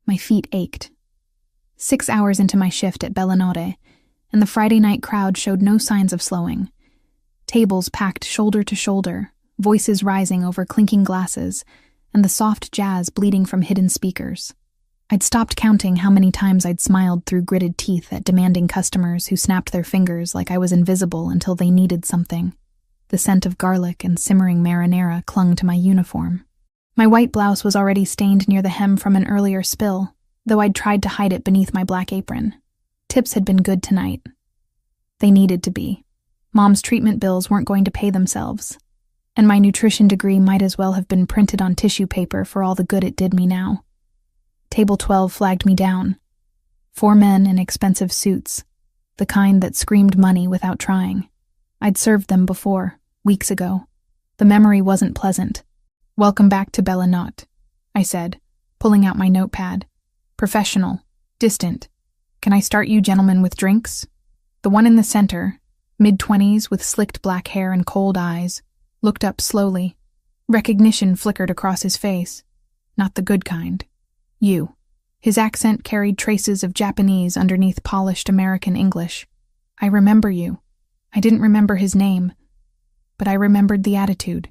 My feet ached. 6 hours into my shift at Bellinore, and the Friday night crowd showed no signs of slowing. Tables packed shoulder to shoulder, voices rising over clinking glasses, and the soft jazz bleeding from hidden speakers. I'd stopped counting how many times I'd smiled through gritted teeth at demanding customers who snapped their fingers like I was invisible until they needed something. The scent of garlic and simmering marinara clung to my uniform. My white blouse was already stained near the hem from an earlier spill, though I'd tried to hide it beneath my black apron. Tips had been good tonight. They needed to be. Mom's treatment bills weren't going to pay themselves, and my nutrition degree might as well have been printed on tissue paper for all the good it did me now. Table 12 flagged me down. 4 men in expensive suits, the kind that screamed money without trying. I'd served them before, weeks ago. The memory wasn't pleasant. "Welcome back to Bellinore," I said, pulling out my notepad. "Professional, distant. Can I start you gentlemen with drinks?" The one in the center, mid-20s with slicked black hair and cold eyes, looked up slowly. Recognition flickered across his face. Not the good kind. "You." His accent carried traces of Japanese underneath polished American English. "I remember you." I didn't remember his name, but I remembered the attitude.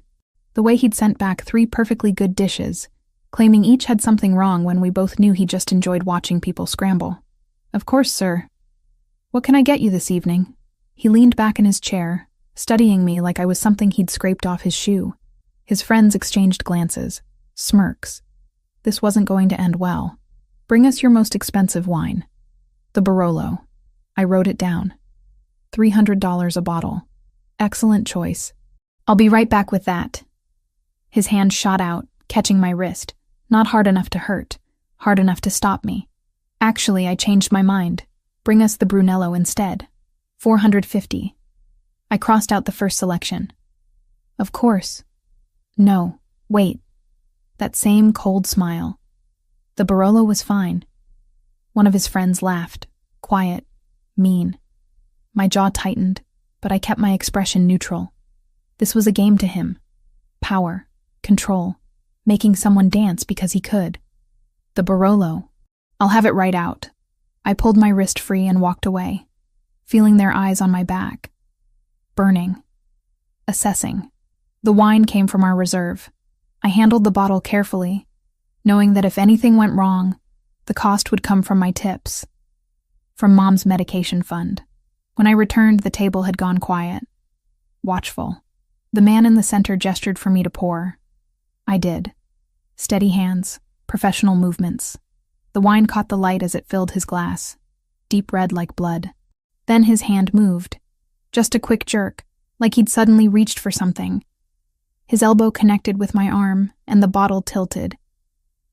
The way he'd sent back 3 perfectly good dishes, claiming each had something wrong when we both knew he just enjoyed watching people scramble. "Of course, sir. What can I get you this evening?" He leaned back in his chair, studying me like I was something he'd scraped off his shoe. His friends exchanged glances, smirks. This wasn't going to end well. "Bring us your most expensive wine." "The Barolo." I wrote it down. $300 a bottle. Excellent choice. "I'll be right back with that." His hand shot out, catching my wrist. Not hard enough to hurt, hard enough to stop me. Actually, I changed my mind. "Bring us the Brunello instead. $450. I crossed out the first selection. "Of course." "No, wait." That same cold smile. The Barolo was fine. One of his friends laughed, quiet, mean. My jaw tightened, but I kept my expression neutral. This was a game to him. Power, control, making someone dance because he could. The Barolo. "I'll have it right out." I pulled my wrist free and walked away, feeling their eyes on my back. Burning. Assessing. The wine came from our reserve. I handled the bottle carefully, knowing that if anything went wrong, the cost would come from my tips. From Mom's medication fund. When I returned, the table had gone quiet. Watchful. The man in the center gestured for me to pour. I did. Steady hands, professional movements. The wine caught the light as it filled his glass, deep red like blood. Then his hand moved. Just a quick jerk, like he'd suddenly reached for something. His elbow connected with my arm, and the bottle tilted.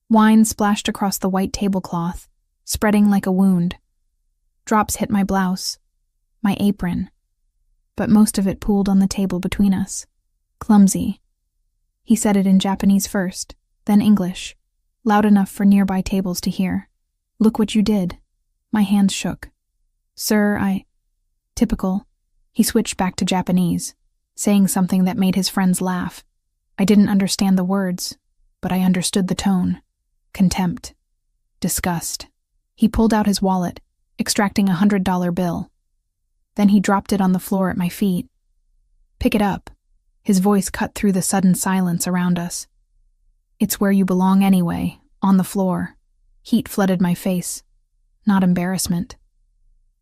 Wine splashed across the white tablecloth, spreading like a wound. Drops hit my blouse, my apron, but most of it pooled on the table between us. Clumsy. He said it in Japanese first, then English, loud enough for nearby tables to hear. "Look what you did." My hands shook. "Sir, Typical. He switched back to Japanese, saying something that made his friends laugh. I didn't understand the words, but I understood the tone. Contempt. Disgust. He pulled out his wallet, extracting a $100 bill. Then he dropped it on the floor at my feet. "Pick it up." His voice cut through the sudden silence around us. "It's where you belong anyway, on the floor." Heat flooded my face. Not embarrassment.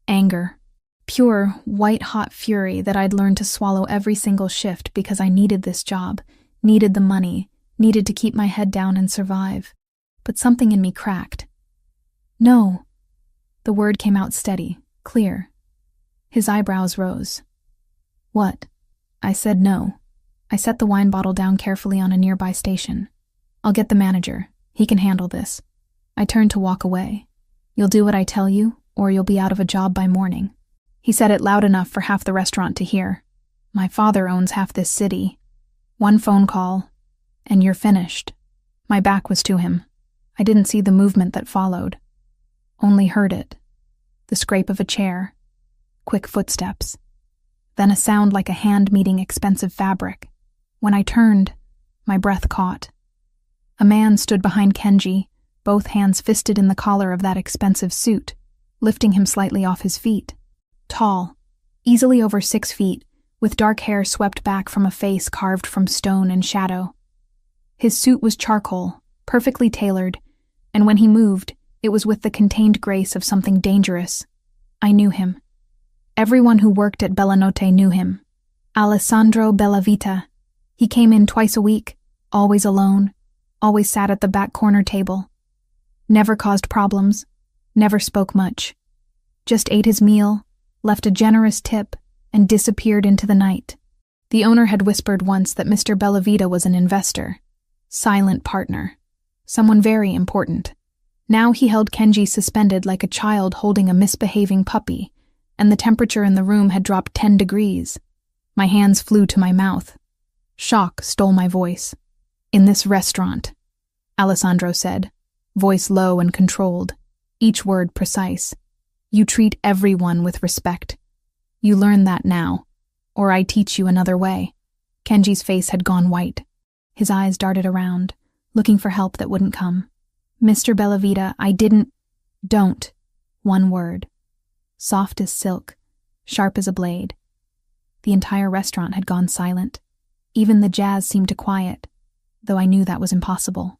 Anger. Pure, white-hot fury that I'd learned to swallow every single shift because I needed this job, needed the money, needed to keep my head down and survive. But something in me cracked. "No." The word came out steady, clear. His eyebrows rose. "What?" I said no. I set the wine bottle down carefully on a nearby station. "I'll get the manager. He can handle this." I turned to walk away. "You'll do what I tell you, or you'll be out of a job by morning." He said it loud enough for half the restaurant to hear. "My father owns half this city. One phone call, and you're finished." My back was to him. I didn't see the movement that followed. Only heard it. The scrape of a chair. Quick footsteps. Then a sound like a hand meeting expensive fabric. When I turned, my breath caught. A man stood behind Kenji, both hands fisted in the collar of that expensive suit, lifting him slightly off his feet. Tall, easily over 6 feet, with dark hair swept back from a face carved from stone and shadow. His suit was charcoal, perfectly tailored, and when he moved, it was with the contained grace of something dangerous. I knew him. Everyone who worked at Bellanotte knew him. Alessandro Bellavita. He came in twice a week, always alone, always sat at the back corner table. Never caused problems, never spoke much. Just ate his meal, left a generous tip, and disappeared into the night. The owner had whispered once that Mr. Bellavita was an investor, silent partner, someone very important. Now he held Kenji suspended like a child holding a misbehaving puppy, and the temperature in the room had dropped 10 degrees. My hands flew to my mouth. Shock stole my voice. "In this restaurant," Alessandro said, voice low and controlled, each word precise. "You treat everyone with respect. You learn that now, or I teach you another way." Kenji's face had gone white. His eyes darted around, looking for help that wouldn't come. "Mr. Bellavita, I didn't—" "Don't." One word. Soft as silk, sharp as a blade. The entire restaurant had gone silent. Even the jazz seemed to quiet, though I knew that was impossible.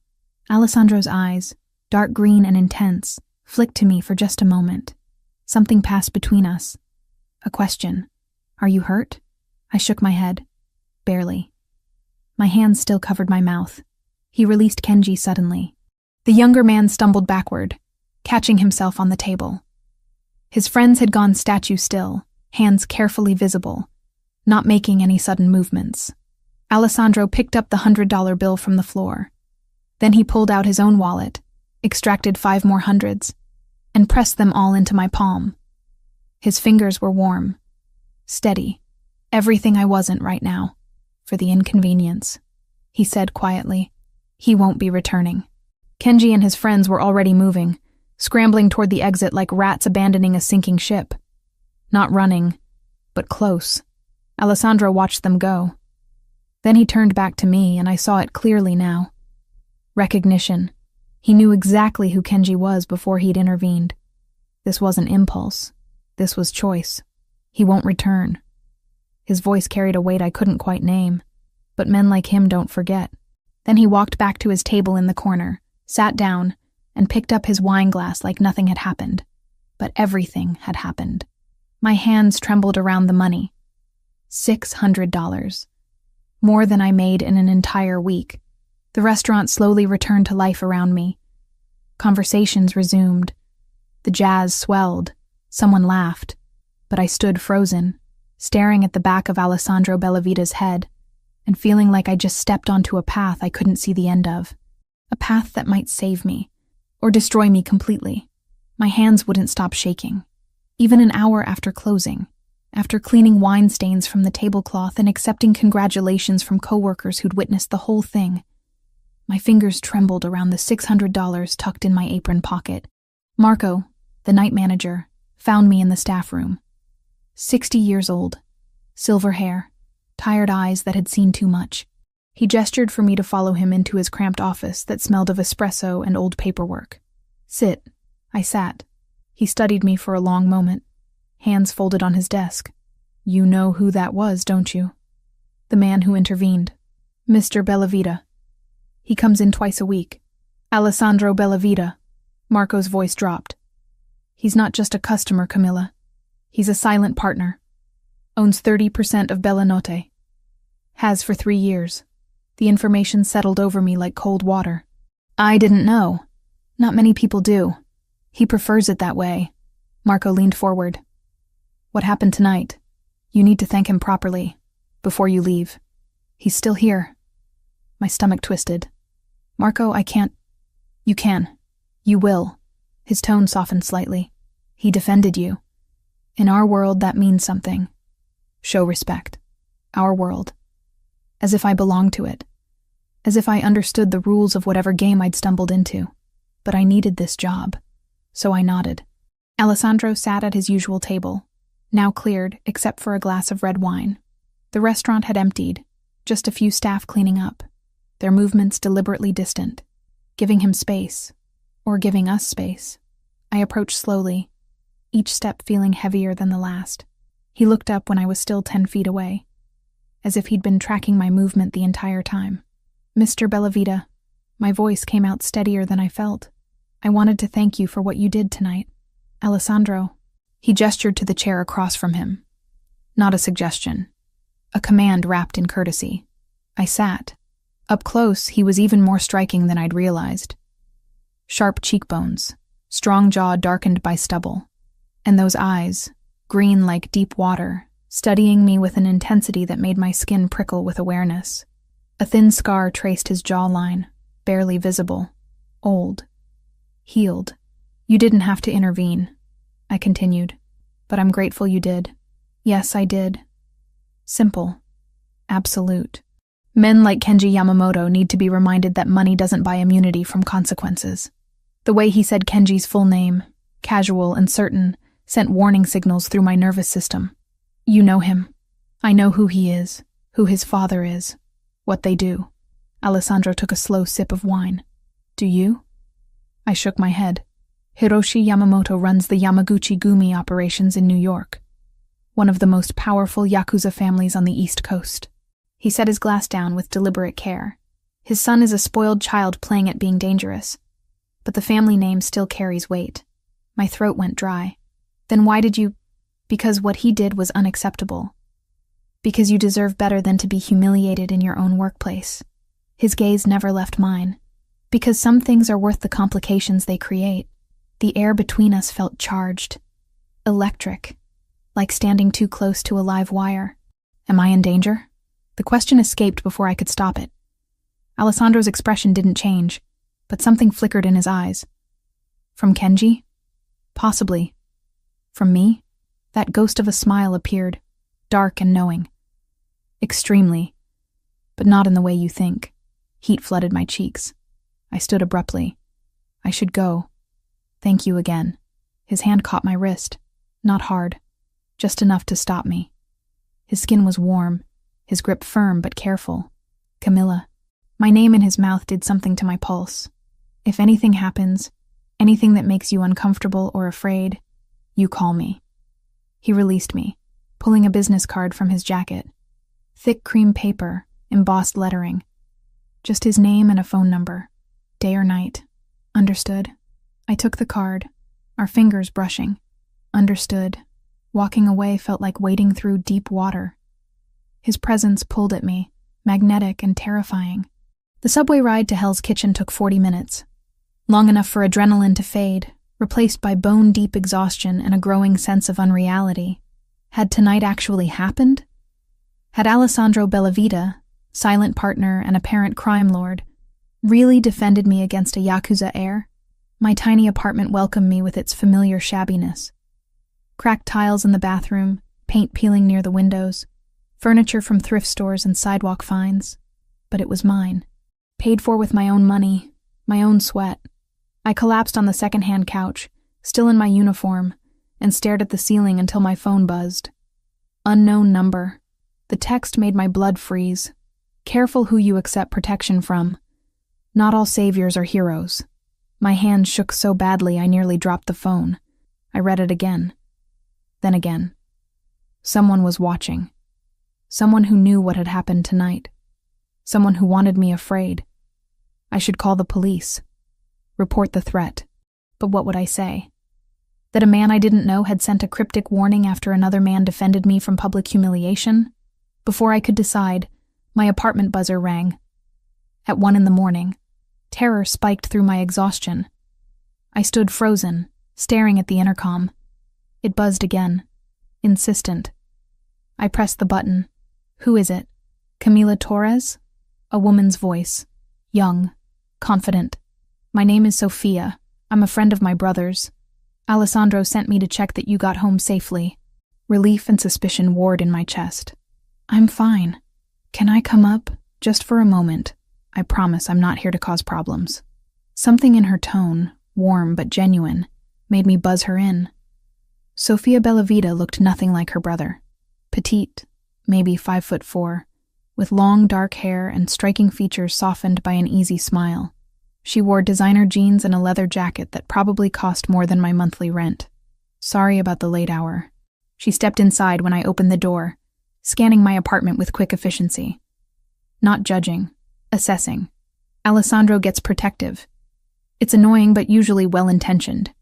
Alessandro's eyes, dark green and intense, flicked to me for just a moment. Something passed between us. A question. "Are you hurt?" I shook my head. "Barely." My hands still covered my mouth. He released Kenji suddenly. The younger man stumbled backward, catching himself on the table. His friends had gone statue still, hands carefully visible, not making any sudden movements. Alessandro picked up the $100 bill from the floor. Then he pulled out his own wallet, extracted 5 more hundreds, and pressed them all into my palm. His fingers were warm, steady, everything I wasn't right now, for the inconvenience. He said quietly, "He won't be returning." Kenji and his friends were already moving, scrambling toward the exit like rats abandoning a sinking ship. Not running, but close. Alessandro watched them go. Then he turned back to me, and I saw it clearly now. Recognition. He knew exactly who Kenji was before he'd intervened. This wasn't impulse. This was choice. He won't return. His voice carried a weight I couldn't quite name, but men like him don't forget. Then he walked back to his table in the corner, sat down, and picked up his wine glass like nothing had happened. But everything had happened. My hands trembled around the money. $600. More than I made in an entire week. The restaurant slowly returned to life around me. Conversations resumed. The jazz swelled. Someone laughed. But I stood frozen, staring at the back of Alessandro Bellavita's head, and feeling like I just stepped onto a path I couldn't see the end of. A path that might save me, or destroy me completely. My hands wouldn't stop shaking. Even an hour after closing, after cleaning wine stains from the tablecloth and accepting congratulations from coworkers who'd witnessed the whole thing, my fingers trembled around the $600 tucked in my apron pocket. Marco, the night manager, found me in the staff room. 60 years old, silver hair, tired eyes that had seen too much. He gestured for me to follow him into his cramped office that smelled of espresso and old paperwork. "Sit." I sat. He studied me for a long moment, hands folded on his desk. "You know who that was, don't you?" "The man who intervened. Mr. Bellavita. He comes in twice a week." "Alessandro Bellavita." Marco's voice dropped. "He's not just a customer, Camilla. He's a silent partner. Owns 30% of Bellanotte. Has for 3 years. The information settled over me like cold water. I didn't know. Not many people do. He prefers it that way." Marco leaned forward. "What happened tonight? You need to thank him properly, before you leave. He's still here." My stomach twisted. "Marco, I can't—" "You can. You will." His tone softened slightly. "He defended you. In our world, that means something. Show respect. Our world. As if I belonged to it. As if I understood the rules of whatever game I'd stumbled into. But I needed this job. So I nodded." Alessandro sat at his usual table, now cleared except for a glass of red wine. The restaurant had emptied, just a few staff cleaning up, their movements deliberately distant, giving him space, or giving us space. I approached slowly, each step feeling heavier than the last. He looked up when I was still 10 feet away, as if he'd been tracking my movement the entire time. "Mr. Bellavita," my voice came out steadier than I felt. "I wanted to thank you for what you did tonight. Alessandro." He gestured to the chair across from him. Not a suggestion. A command wrapped in courtesy. I sat. Up close, he was even more striking than I'd realized. Sharp cheekbones, strong jaw darkened by stubble, and those eyes, green like deep water, studying me with an intensity that made my skin prickle with awareness. A thin scar traced his jawline, barely visible, old, healed. "You didn't have to intervene," I continued, "but I'm grateful you did. Yes, I did. Simple. Absolute. Men like Kenji Yamamoto need to be reminded that money doesn't buy immunity from consequences." The way he said Kenji's full name, casual and certain, sent warning signals through my nervous system. "You know him. I know who he is, who his father is, what they do." Alessandro took a slow sip of wine. "Do you?" I shook my head. "Hiroshi Yamamoto runs the Yamaguchi Gumi operations in New York, one of the most powerful Yakuza families on the East Coast." He set his glass down with deliberate care. "His son is a spoiled child playing at being dangerous, but the family name still carries weight." My throat went dry. "Then why did you—" "Because what he did was unacceptable. Because you deserve better than to be humiliated in your own workplace." His gaze never left mine. "Because some things are worth the complications they create." The air between us felt charged, electric, like standing too close to a live wire. Am I in danger? The question escaped before I could stop it. Alessandro's expression didn't change, but something flickered in his eyes. From Kenji? Possibly. From me? That ghost of a smile appeared, dark and knowing. Extremely, but not in the way you think. Heat flooded my cheeks. I stood abruptly. "I should go. Thank you again." His hand caught my wrist, not hard, just enough to stop me. His skin was warm, his grip firm but careful. "Camilla." My name in his mouth did something to my pulse. "If anything happens, anything that makes you uncomfortable or afraid, you call me." He released me, pulling a business card from his jacket. Thick cream paper, embossed lettering. Just his name and a phone number. Day or night. Understood. I took the card, our fingers brushing. Understood. Walking away felt like wading through deep water. His presence pulled at me, magnetic and terrifying. The subway ride to Hell's Kitchen took 40 minutes. Long enough for adrenaline to fade, replaced by bone-deep exhaustion and a growing sense of unreality. Had tonight actually happened? Had Alessandro Bellavita, silent partner and apparent crime lord, really defended me against a Yakuza heir? My tiny apartment welcomed me with its familiar shabbiness. Cracked tiles in the bathroom, paint peeling near the windows, furniture from thrift stores and sidewalk finds. But it was mine. Paid for with my own money, my own sweat. I collapsed on the second-hand couch, still in my uniform, and stared at the ceiling until my phone buzzed. Unknown number. The text made my blood freeze. Careful who you accept protection from. Not all saviors are heroes. My hand shook so badly I nearly dropped the phone. I read it again. Then again. Someone was watching. Someone who knew what had happened tonight. Someone who wanted me afraid. I should call the police. Report the threat. But what would I say? That a man I didn't know had sent a cryptic warning after another man defended me from public humiliation? Before I could decide, my apartment buzzer rang. At 1 a.m, terror spiked through my exhaustion. I stood frozen, staring at the intercom. It buzzed again, insistent. I pressed the button. Who is it? Camila Torres? A woman's voice. Young, confident. My name is Sophia. I'm a friend of my brother's. Alessandro sent me to check that you got home safely. Relief and suspicion warred in my chest. I'm fine. Can I come up? Just for a moment. I promise I'm not here to cause problems. Something in her tone, warm but genuine, made me buzz her in. Sofia Bellavita looked nothing like her brother. Petite, maybe 5'4", with long dark hair and striking features softened by an easy smile. She wore designer jeans and a leather jacket that probably cost more than my monthly rent. Sorry about the late hour. She stepped inside when I opened the door, scanning my apartment with quick efficiency. Not judging, assessing. Alessandro gets protective. It's annoying but usually well-intentioned.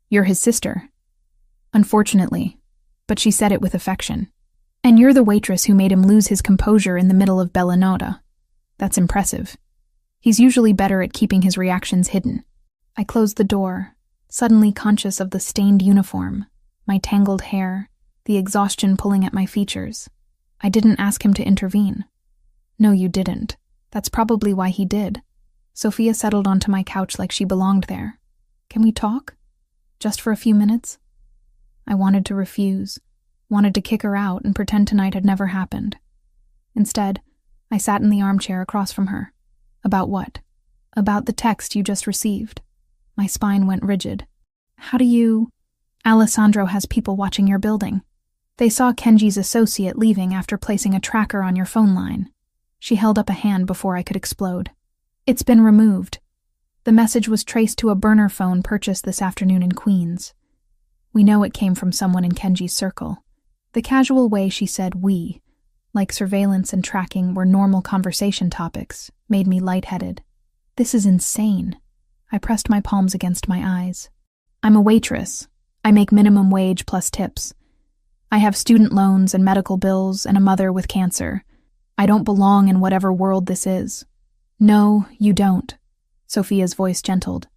You're his sister. Unfortunately, but she said it with affection. And you're the waitress who made him lose his composure in the middle of Bella Nota. That's impressive. He's usually better at keeping his reactions hidden. I closed the door, suddenly conscious of the stained uniform, my tangled hair, the exhaustion pulling at my features. I didn't ask him to intervene. No, you didn't. That's probably why he did. Sophia settled onto my couch like she belonged there. Can we talk? Just for a few minutes? I wanted to refuse, wanted to kick her out and pretend tonight had never happened. Instead, I sat in the armchair across from her. About what? About the text you just received. My spine went rigid. How do you... Alessandro has people watching your building. They saw Kenji's associate leaving after placing a tracker on your phone line. She held up a hand before I could explode. It's been removed. The message was traced to a burner phone purchased this afternoon in Queens. We know it came from someone in Kenji's circle. The casual way she said we, like surveillance and tracking were normal conversation topics, made me lightheaded. This is insane. I pressed my palms against my eyes. I'm a waitress. I make minimum wage plus tips. I have student loans and medical bills and a mother with cancer. I don't belong in whatever world this is. No, you don't. Sophia's voice gentled.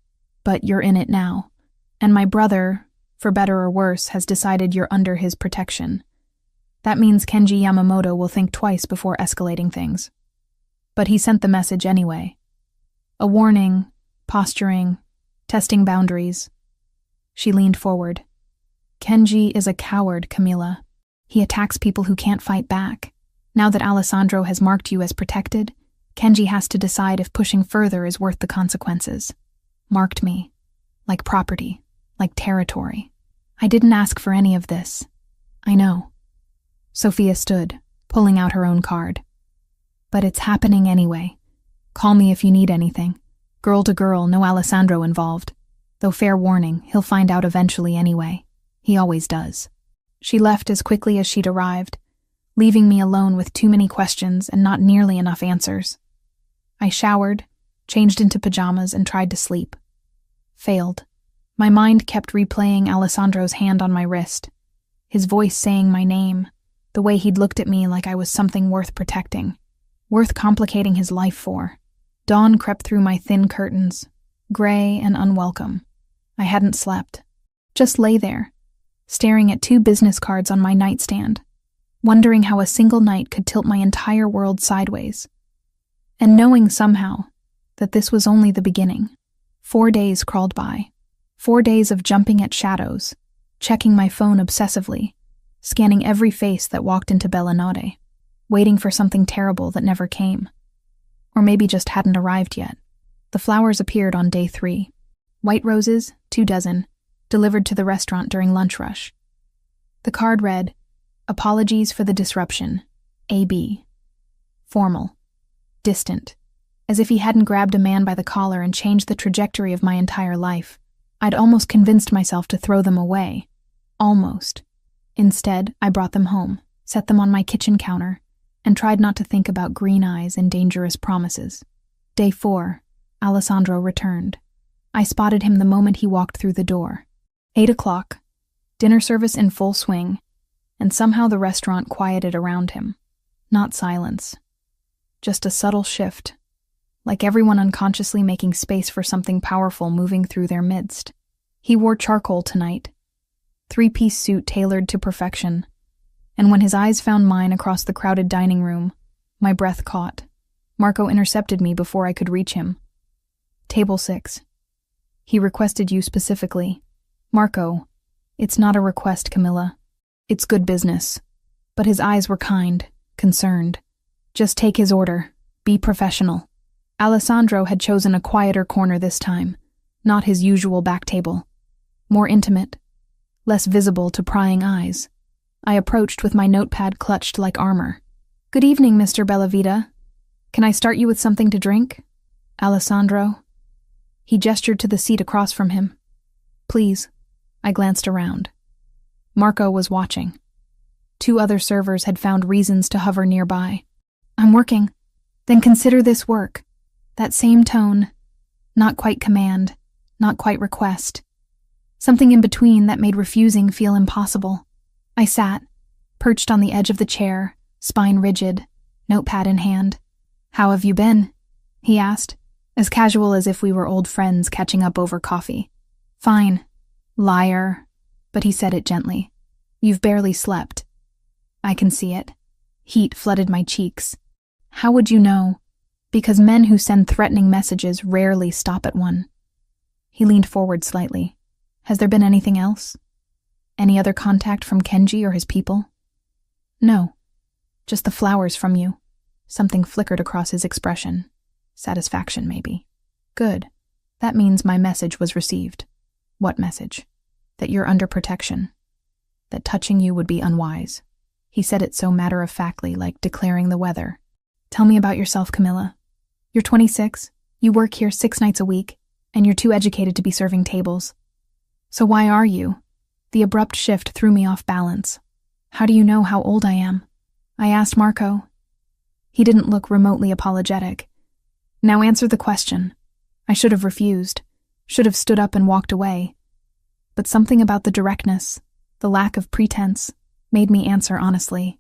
But you're in it now. And my brother, for better or worse, has decided you're under his protection. That means Kenji Yamamoto will think twice before escalating things. But he sent the message anyway. A warning, posturing, testing boundaries. She leaned forward. Kenji is a coward, Camila. He attacks people who can't fight back. Now that Alessandro has marked you as protected, Kenji has to decide if pushing further is worth the consequences. Marked me. Like property. Like territory. I didn't ask for any of this. I know. Sophia stood, pulling out her own card. But it's happening anyway. Call me if you need anything. Girl to girl, no Alessandro involved. Though fair warning, he'll find out eventually anyway. He always does. She left as quickly as she'd arrived, leaving me alone with too many questions and not nearly enough answers. I showered, changed into pajamas, and tried to sleep. Failed. My mind kept replaying Alessandro's hand on my wrist, his voice saying my name, the way he'd looked at me like I was something worth protecting, worth complicating his life for. Dawn crept through my thin curtains, gray and unwelcome. I hadn't slept. Just lay there, staring at 2 business cards on my nightstand, wondering how a single night could tilt my entire world sideways. And knowing somehow that this was only the beginning. 4 days crawled by. 4 days of jumping at shadows, checking my phone obsessively, scanning every face that walked into Bella Notte, waiting for something terrible that never came. Or maybe just hadn't arrived yet. The flowers appeared on day 3. White roses, 2 dozen, delivered to the restaurant during lunch rush. The card read, "Apologies for the disruption. A.B." Formal. Distant. As if he hadn't grabbed a man by the collar and changed the trajectory of my entire life. I'd almost convinced myself to throw them away. Almost. Instead, I brought them home, set them on my kitchen counter, and tried not to think about green eyes and dangerous promises. Day 4, Alessandro returned. I spotted him the moment he walked through the door. 8 o'clock, dinner service in full swing, and somehow the restaurant quieted around him. Not silence. Just a subtle shift, like everyone unconsciously making space for something powerful moving through their midst. He wore charcoal tonight, 3-piece suit tailored to perfection, and when his eyes found mine across the crowded dining room, my breath caught. Marco intercepted me before I could reach him. Table 6. He requested you specifically. Marco, it's not a request, Camilla. It's good business. But his eyes were kind, concerned. Just take his order. Be professional. Alessandro had chosen a quieter corner this time, not his usual back table. More intimate, less visible to prying eyes. I approached with my notepad clutched like armor. Good evening, Mr. Bellavita. Can I start you with something to drink? Alessandro. He gestured to the seat across from him. Please. I glanced around. Marco was watching. 2 other servers had found reasons to hover nearby. I'm working. Then consider this work. That same tone. Not quite command, not quite request. Something in between that made refusing feel impossible. I sat, perched on the edge of the chair, spine rigid, notepad in hand. How have you been? He asked, as casual as if we were old friends catching up over coffee. Fine. Liar. But he said it gently. You've barely slept. I can see it. Heat flooded my cheeks. How would you know? Because men who send threatening messages rarely stop at one. He leaned forward slightly. Has there been anything else? Any other contact from Kenji or his people? No. Just the flowers from you. Something flickered across his expression. Satisfaction, maybe. Good. That means my message was received. What message? That you're under protection. That touching you would be unwise. He said it so matter-of-factly, like declaring the weather. Tell me about yourself, Camilla. You're 26, you work here 6 nights a week, and you're too educated to be serving tables. So why are you? The abrupt shift threw me off balance. How do you know how old I am? I asked Marco. He didn't look remotely apologetic. Now answer the question. I should have refused, should have stood up and walked away. But something about the directness, the lack of pretense, made me answer honestly.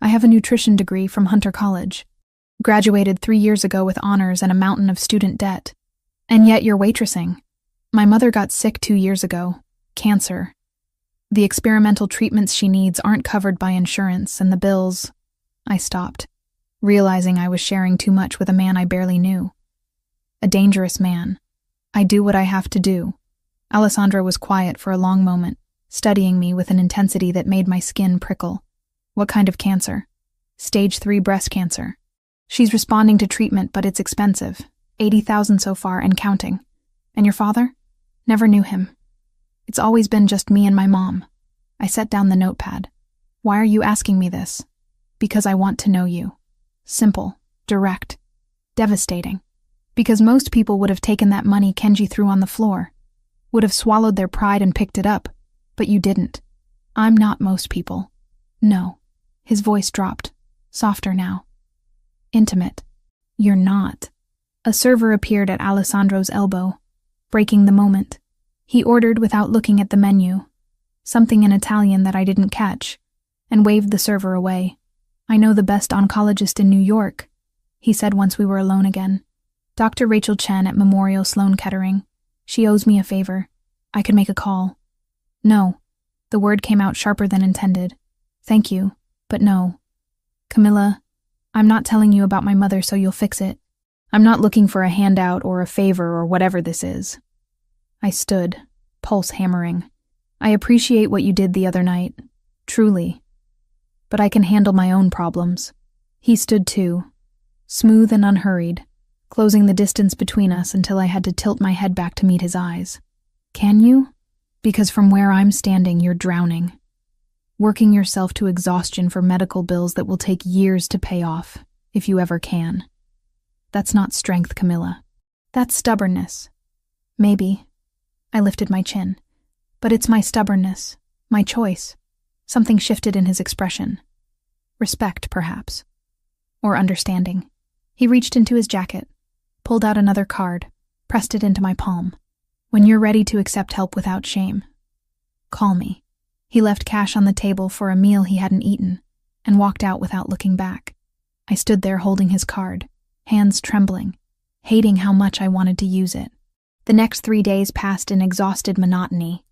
I have a nutrition degree from Hunter College. Graduated 3 years ago with honors and a mountain of student debt. And yet you're waitressing. My mother got sick 2 years ago. Cancer. The experimental treatments she needs aren't covered by insurance, and the bills... I stopped, realizing I was sharing too much with a man I barely knew. A dangerous man. I do what I have to do. Alessandra was quiet for a long moment, studying me with an intensity that made my skin prickle. What kind of cancer? Stage 3 breast cancer. She's responding to treatment, but it's expensive. $80,000 so far and counting. And your father? Never knew him. It's always been just me and my mom. I set down the notepad. Why are you asking me this? Because I want to know you. Simple, direct, devastating. Because most people would have taken that money Kenji threw on the floor, would have swallowed their pride and picked it up, but you didn't. I'm not most people. No. His voice dropped, softer now. Intimate. You're not. A server appeared at Alessandro's elbow, breaking the moment. He ordered without looking at the menu, something in Italian that I didn't catch, and waved the server away. I know the best oncologist in New York, he said once we were alone again. Dr. Rachel Chen at Memorial Sloan Kettering. She owes me a favor. I could make a call. No. The word came out sharper than intended. Thank you, but no. Camilla, I'm not telling you about my mother so you'll fix it. I'm not looking for a handout or a favor or whatever this is. I stood, pulse hammering. I appreciate what you did the other night. Truly. But I can handle my own problems. He stood too, smooth and unhurried, closing the distance between us until I had to tilt my head back to meet his eyes. Can you? Because from where I'm standing, you're drowning. Working yourself to exhaustion for medical bills that will take years to pay off, if you ever can. That's not strength, Camilla. That's stubbornness. Maybe. I lifted my chin. But it's my stubbornness, my choice. Something shifted in his expression. Respect, perhaps. Or understanding. He reached into his jacket, pulled out another card, pressed it into my palm. When you're ready to accept help without shame, call me. He left cash on the table for a meal he hadn't eaten, and walked out without looking back. I stood there holding his card, hands trembling, hating how much I wanted to use it. The next 3 days passed in exhausted monotony.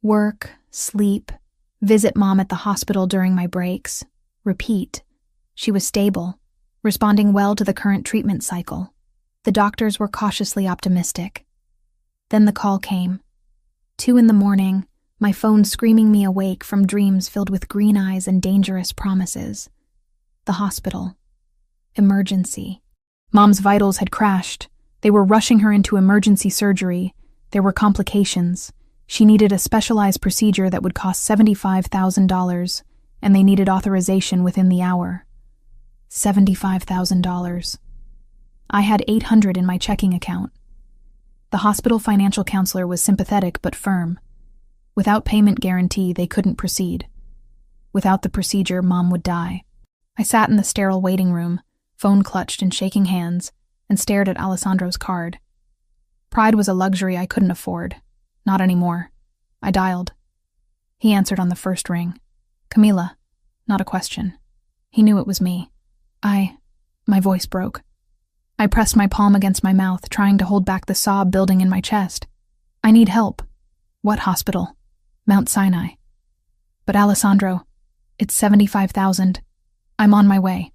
Work, sleep, visit mom at the hospital during my breaks, repeat. She was stable, responding well to the current treatment cycle. The doctors were cautiously optimistic. Then the call came. 2 a.m, my phone screaming me awake from dreams filled with green eyes and dangerous promises. The hospital. Emergency. Mom's vitals had crashed. They were rushing her into emergency surgery. There were complications. She needed a specialized procedure that would cost $75,000, and they needed authorization within the hour. $75,000. I had $800 in my checking account. The hospital financial counselor was sympathetic but firm. Without payment guarantee, they couldn't proceed. Without the procedure, Mom would die. I sat in the sterile waiting room, phone clutched and shaking hands, and stared at Alessandro's card. Pride was a luxury I couldn't afford. Not anymore. I dialed. He answered on the first ring. Camila. Not a question. He knew it was me. My voice broke. I pressed my palm against my mouth, trying to hold back the sob building in my chest. I need help. What hospital? Mount Sinai. But Alessandro, it's $75,000. I'm on my way.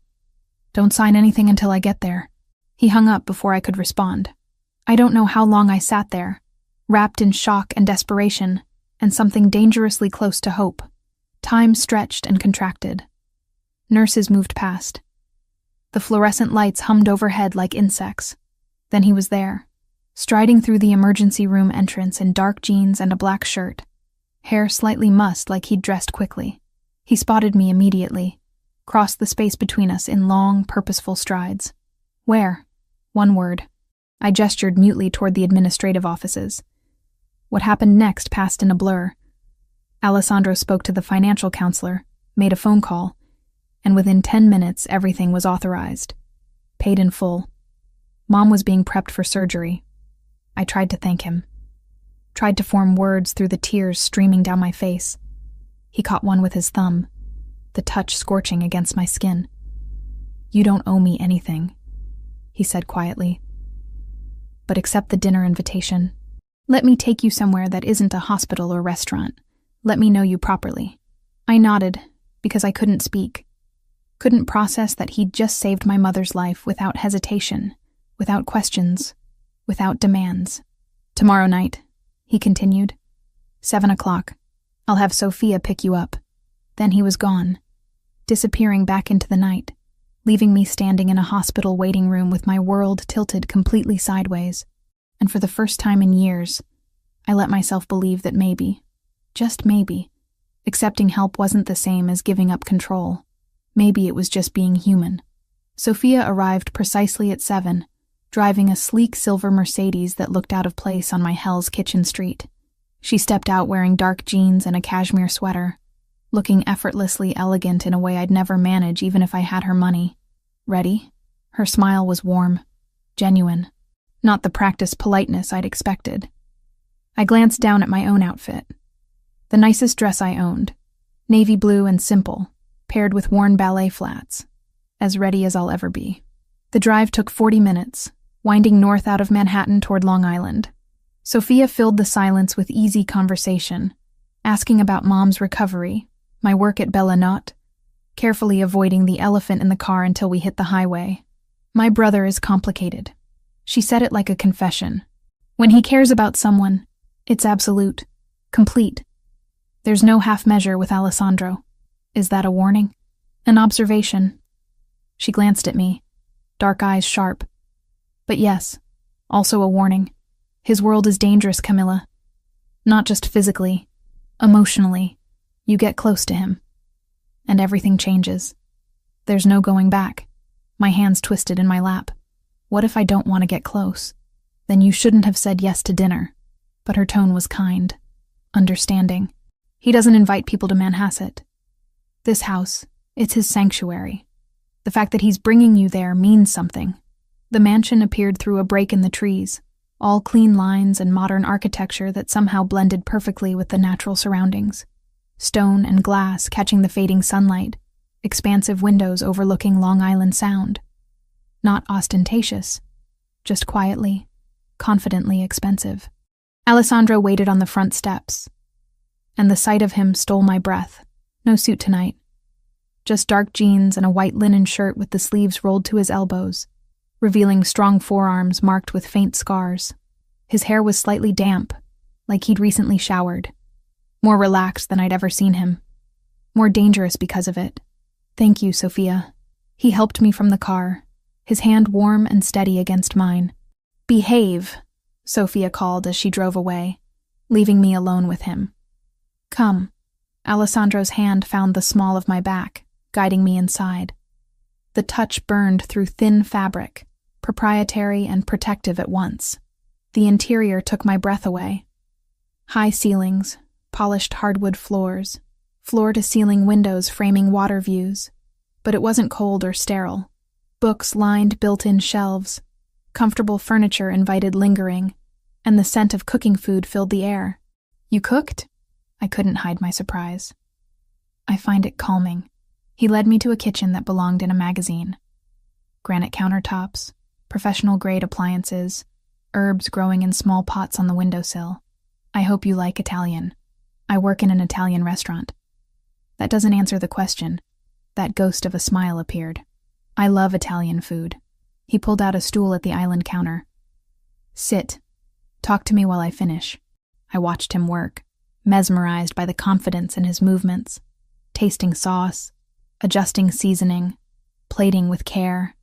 Don't sign anything until I get there. He hung up before I could respond. I don't know how long I sat there, wrapped in shock and desperation, and something dangerously close to hope. Time stretched and contracted. Nurses moved past. The fluorescent lights hummed overhead like insects. Then he was there, striding through the emergency room entrance in dark jeans and a black shirt, hair slightly mussed like he'd dressed quickly. He spotted me immediately, crossed the space between us in long, purposeful strides. Where? One word. I gestured mutely toward the administrative offices. What happened next passed in a blur. Alessandro spoke to the financial counselor, made a phone call, and within 10 minutes everything was authorized. Paid in full. Mom was being prepped for surgery. I tried to thank him. Tried to form words through the tears streaming down my face. He caught one with his thumb, the touch scorching against my skin. You don't owe me anything, he said quietly. But accept the dinner invitation. Let me take you somewhere that isn't a hospital or restaurant. Let me know you properly. I nodded, because I couldn't speak. Couldn't process that he'd just saved my mother's life without hesitation, without questions, without demands. Tomorrow night, he continued. 7 o'clock. I'll have Sophia pick you up. Then he was gone, disappearing back into the night, leaving me standing in a hospital waiting room with my world tilted completely sideways. And for the first time in years, I let myself believe that maybe, just maybe, accepting help wasn't the same as giving up control. Maybe it was just being human. Sophia arrived precisely at 7, driving a sleek silver Mercedes that looked out of place on my Hell's Kitchen street. She stepped out wearing dark jeans and a cashmere sweater, looking effortlessly elegant in a way I'd never manage even if I had her money. Ready? Her smile was warm, genuine, not the practiced politeness I'd expected. I glanced down at my own outfit. The nicest dress I owned, navy blue and simple, paired with worn ballet flats, as ready as I'll ever be. The drive took 40 minutes, winding north out of Manhattan toward Long Island. Sophia filled the silence with easy conversation, asking about Mom's recovery, my work at Bella Notte, carefully avoiding the elephant in the car until we hit the highway. My brother is complicated. She said it like a confession. When he cares about someone, it's absolute, complete. There's no half measure with Alessandro. Is that a warning? An observation? She glanced at me, dark eyes sharp. But yes, also a warning. His world is dangerous, Camila. Not just physically, emotionally. You get close to him, and everything changes. There's no going back. My hands twisted in my lap. What if I don't want to get close? Then you shouldn't have said yes to dinner. But her tone was kind, understanding. He doesn't invite people to Manhasset. This house, it's his sanctuary. The fact that he's bringing you there means something. The mansion appeared through a break in the trees, all clean lines and modern architecture that somehow blended perfectly with the natural surroundings. Stone and glass catching the fading sunlight, expansive windows overlooking Long Island Sound. Not ostentatious, just quietly, confidently expensive. Alessandro waited on the front steps, and the sight of him stole my breath. No suit tonight. Just dark jeans and a white linen shirt with the sleeves rolled to his elbows, revealing strong forearms marked with faint scars. His hair was slightly damp, like he'd recently showered. More relaxed than I'd ever seen him. More dangerous because of it. Thank you, Sophia. He helped me from the car, his hand warm and steady against mine. Behave, Sophia called as she drove away, leaving me alone with him. Come. Alessandro's hand found the small of my back, guiding me inside. The touch burned through thin fabric, proprietary and protective at once. The interior took my breath away. High ceilings, polished hardwood floors, floor-to-ceiling windows framing water views. But it wasn't cold or sterile. Books lined built-in shelves, comfortable furniture invited lingering, and the scent of cooking food filled the air. "You cooked?" I couldn't hide my surprise. "I find it calming." He led me to a kitchen that belonged in a magazine. Granite countertops, professional-grade appliances, herbs growing in small pots on the windowsill. "I hope you like Italian. I work in an Italian restaurant." That doesn't answer the question. That ghost of a smile appeared. "I love Italian food." He pulled out a stool at the island counter. "Sit. Talk to me while I finish." I watched him work, mesmerized by the confidence in his movements, tasting sauce, adjusting seasoning, plating with care.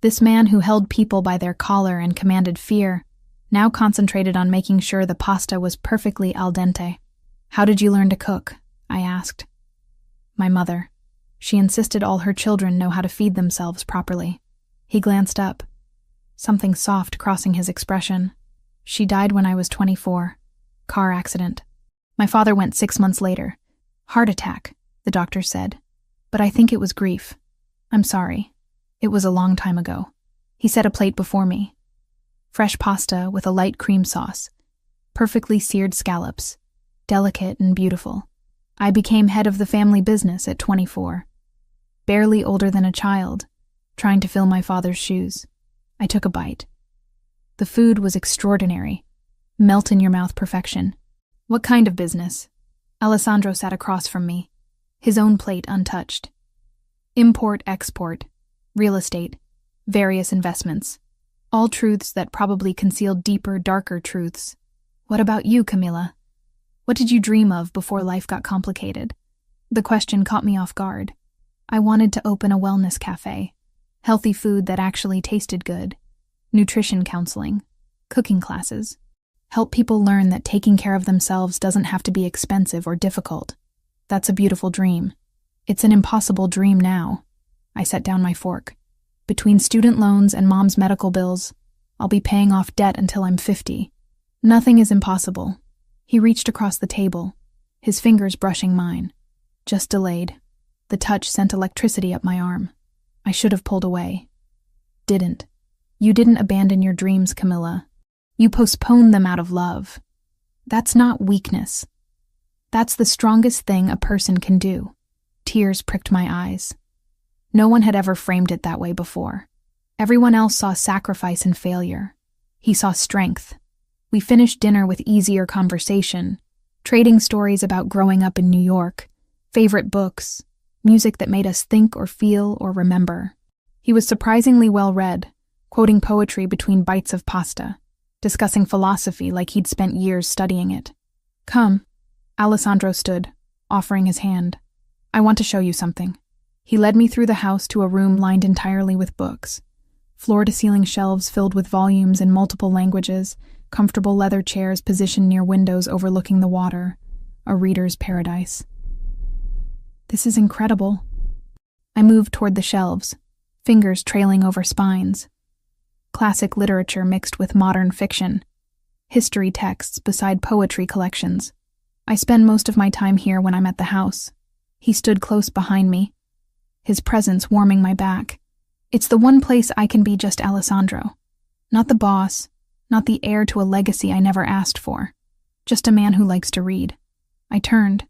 This man who held people by their collar and commanded fear now concentrated on making sure the pasta was perfectly al dente. "How did you learn to cook?" I asked. "My mother. She insisted all her children know how to feed themselves properly." He glanced up, something soft crossing his expression. "She died when I was 24. Car accident. My father went 6 months later. Heart attack, the doctor said. But I think it was grief. I'm sorry. It was a long time ago." He set a plate before me. Fresh pasta with a light cream sauce, perfectly seared scallops, delicate and beautiful. I became head of the family business at 24. Barely older than a child, trying to fill my father's shoes. I took a bite. The food was extraordinary. Melt-in-your-mouth perfection. "What kind of business?" Alessandro sat across from me, his own plate untouched. "Import-export, real estate, various investments. All truths that probably concealed deeper, darker truths. What about you, Camilla? What did you dream of before life got complicated?" The question caught me off guard. I wanted to open a wellness cafe. Healthy food that actually tasted good. Nutrition counseling. Cooking classes. Help people learn that taking care of themselves doesn't have to be expensive or difficult. That's a beautiful dream. It's an impossible dream now. I set down my fork. Between student loans and mom's medical bills, I'll be paying off debt until I'm 50. Nothing is impossible. He reached across the table, his fingers brushing mine. Just delayed. The touch sent electricity up my arm. I should have pulled away. Didn't. You didn't abandon your dreams, Camilla. You postponed them out of love. That's not weakness. That's the strongest thing a person can do. Tears pricked my eyes. No one had ever framed it that way before. Everyone else saw sacrifice and failure. He saw strength. We finished dinner with easier conversation, trading stories about growing up in New York, favorite books, music that made us think or feel or remember. He was surprisingly well-read, quoting poetry between bites of pasta, discussing philosophy like he'd spent years studying it. "Come." Alessandro stood, offering his hand. "I want to show you something." He led me through the house to a room lined entirely with books. Floor-to-ceiling shelves filled with volumes in multiple languages, comfortable leather chairs positioned near windows overlooking the water. A reader's paradise. "This is incredible." I moved toward the shelves, fingers trailing over spines. Classic literature mixed with modern fiction. History texts beside poetry collections. I spend most of my time here when I'm at the house. He stood close behind me, his presence warming my back. It's the one place I can be just Alessandro. Not the boss, not the heir to a legacy I never asked for. Just a man who likes to read. I turned,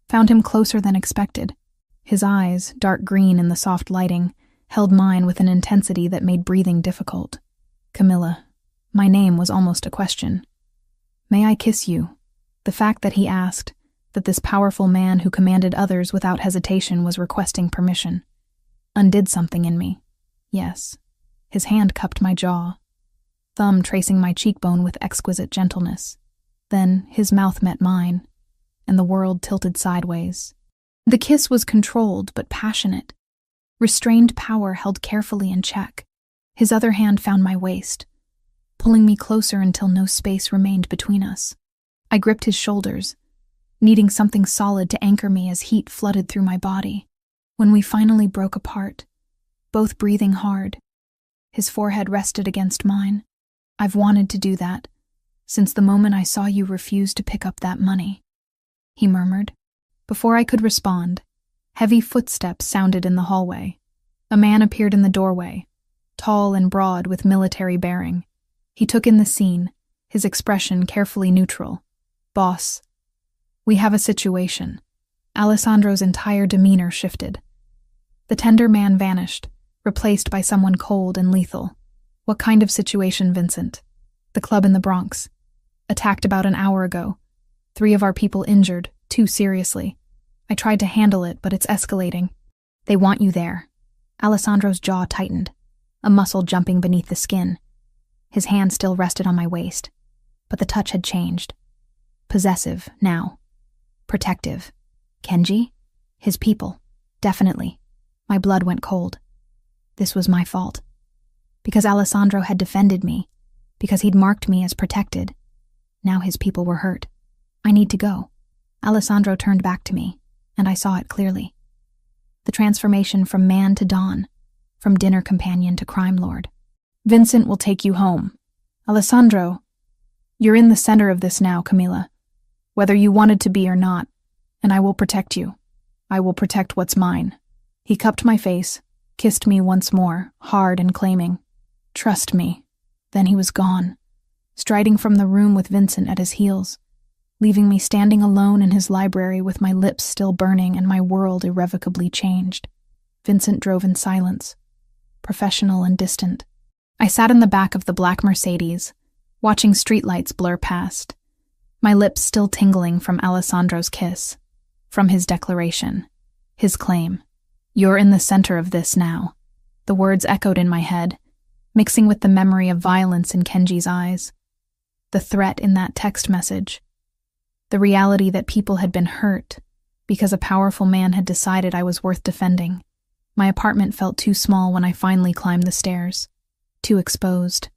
found him closer than expected. His eyes, dark green in the soft lighting, held mine with an intensity that made breathing difficult. "Camilla." My name was almost a question. "May I kiss you?" The fact that he asked, that this powerful man who commanded others without hesitation was requesting permission, undid something in me. Yes. His hand cupped my jaw, thumb tracing my cheekbone with exquisite gentleness. Then his mouth met mine, and the world tilted sideways. The kiss was controlled but passionate. Restrained power held carefully in check. His other hand found my waist, pulling me closer until no space remained between us. I gripped his shoulders, needing something solid to anchor me as heat flooded through my body. When we finally broke apart, both breathing hard, his forehead rested against mine. I've wanted to do that, Since the moment I saw you refuse to pick up that money," he murmured. Before I could respond, heavy footsteps sounded in the hallway. A man appeared in the doorway, tall and broad with military bearing. He took in the scene, his expression carefully neutral. "Boss, we have a situation." Alessandro's entire demeanor shifted. The tender man vanished, replaced by someone cold and lethal. "What kind of situation, Vincent?" "The club in the Bronx. Attacked about an hour ago. 3 of our people injured, 2 seriously. I tried to handle it, but it's escalating. They want you there." Alessandro's jaw tightened, a muscle jumping beneath the skin. His hand still rested on my waist, but the touch had changed. Possessive, now. Protective. Kenji? His people. Definitely. My blood went cold. This was my fault. Because Alessandro had defended me, because he'd marked me as protected. Now his people were hurt. "I need to go." Alessandro turned back to me, and I saw it clearly. The transformation from man to Don, from dinner companion to crime lord. "Vincent will take you home. Alessandro, you're in the center of this now, Camila. Whether you wanted to be or not, and I will protect you. I will protect what's mine." He cupped my face, kissed me once more, hard and claiming. "Trust me." Then he was gone, striding from the room with Vincent at his heels, leaving me standing alone in his library with my lips still burning and my world irrevocably changed. Vincent drove in silence, professional and distant. I sat in the back of the black Mercedes, watching streetlights blur past, my lips still tingling from Alessandro's kiss, from his declaration, his claim. "You're in the center of this now." The words echoed in my head, mixing with the memory of violence in Kenji's eyes, the threat in that text message, the reality that people had been hurt because a powerful man had decided I was worth defending. My apartment felt too small when I finally climbed the stairs, too exposed.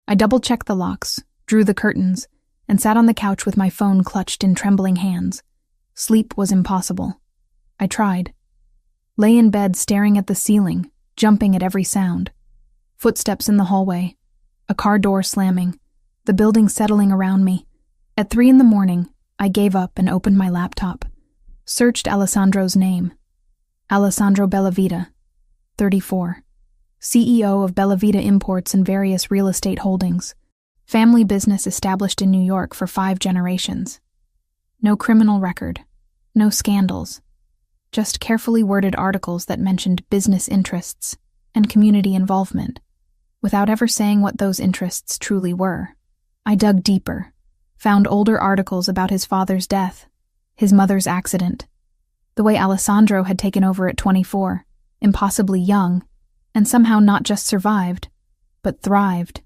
I double-checked the locks, drew the curtains, and sat on the couch with my phone clutched in trembling hands. Sleep was impossible. I tried. Lay in bed staring at the ceiling, jumping at every sound. Footsteps in the hallway, a car door slamming, the building settling around me. At 3 a.m, I gave up and opened my laptop. Searched Alessandro's name. Alessandro Bellavita, 34. CEO of Bellavita Imports and various real estate holdings. Family business established in New York for 5 generations. No criminal record. No scandals. Just carefully worded articles that mentioned business interests and community involvement, without ever saying what those interests truly were. I dug deeper, found older articles about his father's death, his mother's accident, the way Alessandro had taken over at 24, impossibly young, and somehow not just survived, but thrived.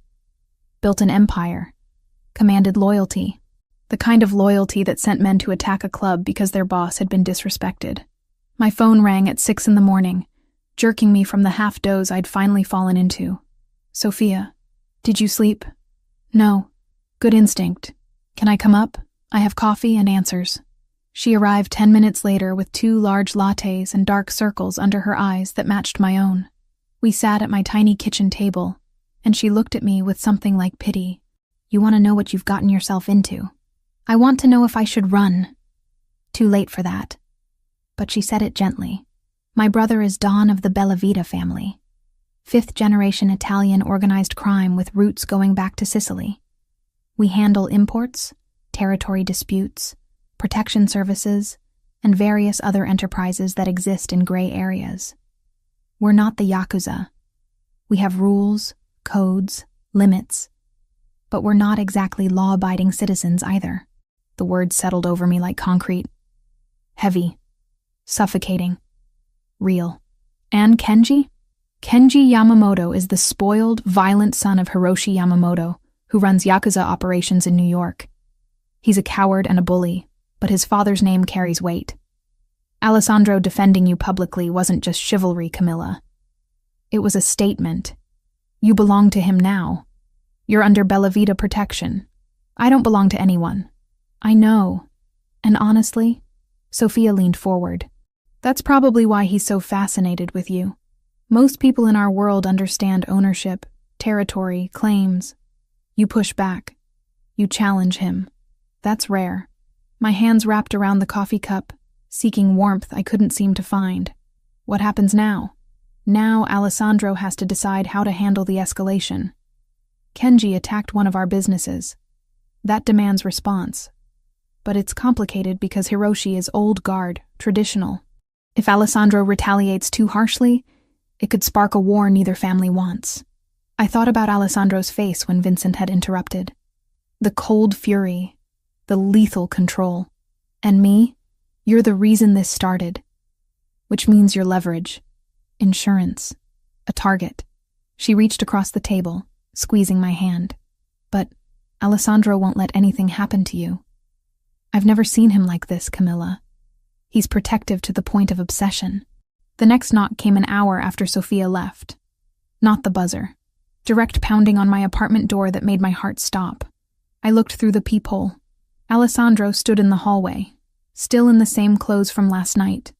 Built an empire, commanded loyalty, the kind of loyalty that sent men to attack a club because their boss had been disrespected. My phone rang at 6 a.m, jerking me from the half-doze I'd finally fallen into. "Sophia, did you sleep?" "No. Good instinct. Can I come up? I have coffee and answers." She arrived 10 minutes later with 2 large lattes and dark circles under her eyes that matched my own. We sat at my tiny kitchen table, and she looked at me with something like pity. "You want to know what you've gotten yourself into?" "I want to know if I should run." "Too late for that." But she said it gently. "My brother is Don of the Bellavita family. 5th-generation Italian organized crime with roots going back to Sicily. We handle imports, territory disputes, protection services, and various other enterprises that exist in gray areas. We're not the Yakuza. We have rules, codes, limits, but we're not exactly law-abiding citizens either." The words settled over me like concrete. Heavy. Suffocating. Real. "And Kenji?" "Kenji Yamamoto is the spoiled, violent son of Hiroshi Yamamoto, who runs Yakuza operations in New York. He's a coward and a bully, but his father's name carries weight. Alessandro defending you publicly wasn't just chivalry, Camilla. It was a statement. You belong to him now. You're under Bellavita protection. I don't belong to anyone. I know. And honestly," Sophia leaned forward, "that's probably why he's so fascinated with you. Most people in our world understand ownership, territory, claims. You push back. You challenge him. That's rare. My hands wrapped around the coffee cup, seeking warmth I couldn't seem to find. What happens now? Now Alessandro has to decide how to handle the escalation. Kenji attacked one of our businesses. That demands response. But it's complicated because Hiroshi is old guard, traditional. If Alessandro retaliates too harshly, it could spark a war neither family wants. I thought about Alessandro's face when Vincent had interrupted. The cold fury, the lethal control. And me, you're the reason this started. Which means your leverage, insurance, a target. She reached across the table, squeezing my hand. But Alessandro won't let anything happen to you. I've never seen him like this, Camilla. He's protective to the point of obsession. The next knock came an hour after Sophia left. Not the buzzer. Direct pounding on my apartment door that made my heart stop. I looked through the peephole. Alessandro stood in the hallway, still in the same clothes from last night,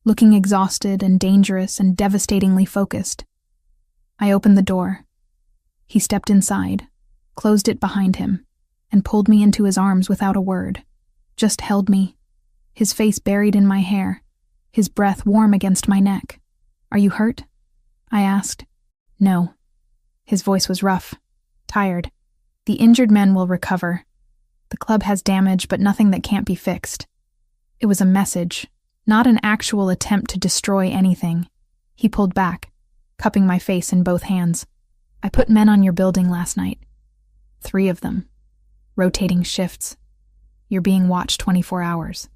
looking exhausted and dangerous and devastatingly focused. I opened the door. He stepped inside, closed it behind him, and pulled me into his arms without a word. Just held me, his face buried in my hair, his breath warm against my neck. "Are you hurt?" I asked. "No." His voice was rough, tired. "The injured men will recover. The club has damage, but nothing that can't be fixed." It was a message, not an actual attempt to destroy anything. He pulled back, cupping my face in both hands. "I put men on your building last night. 3 of them. Rotating shifts. You're being watched 24 hours.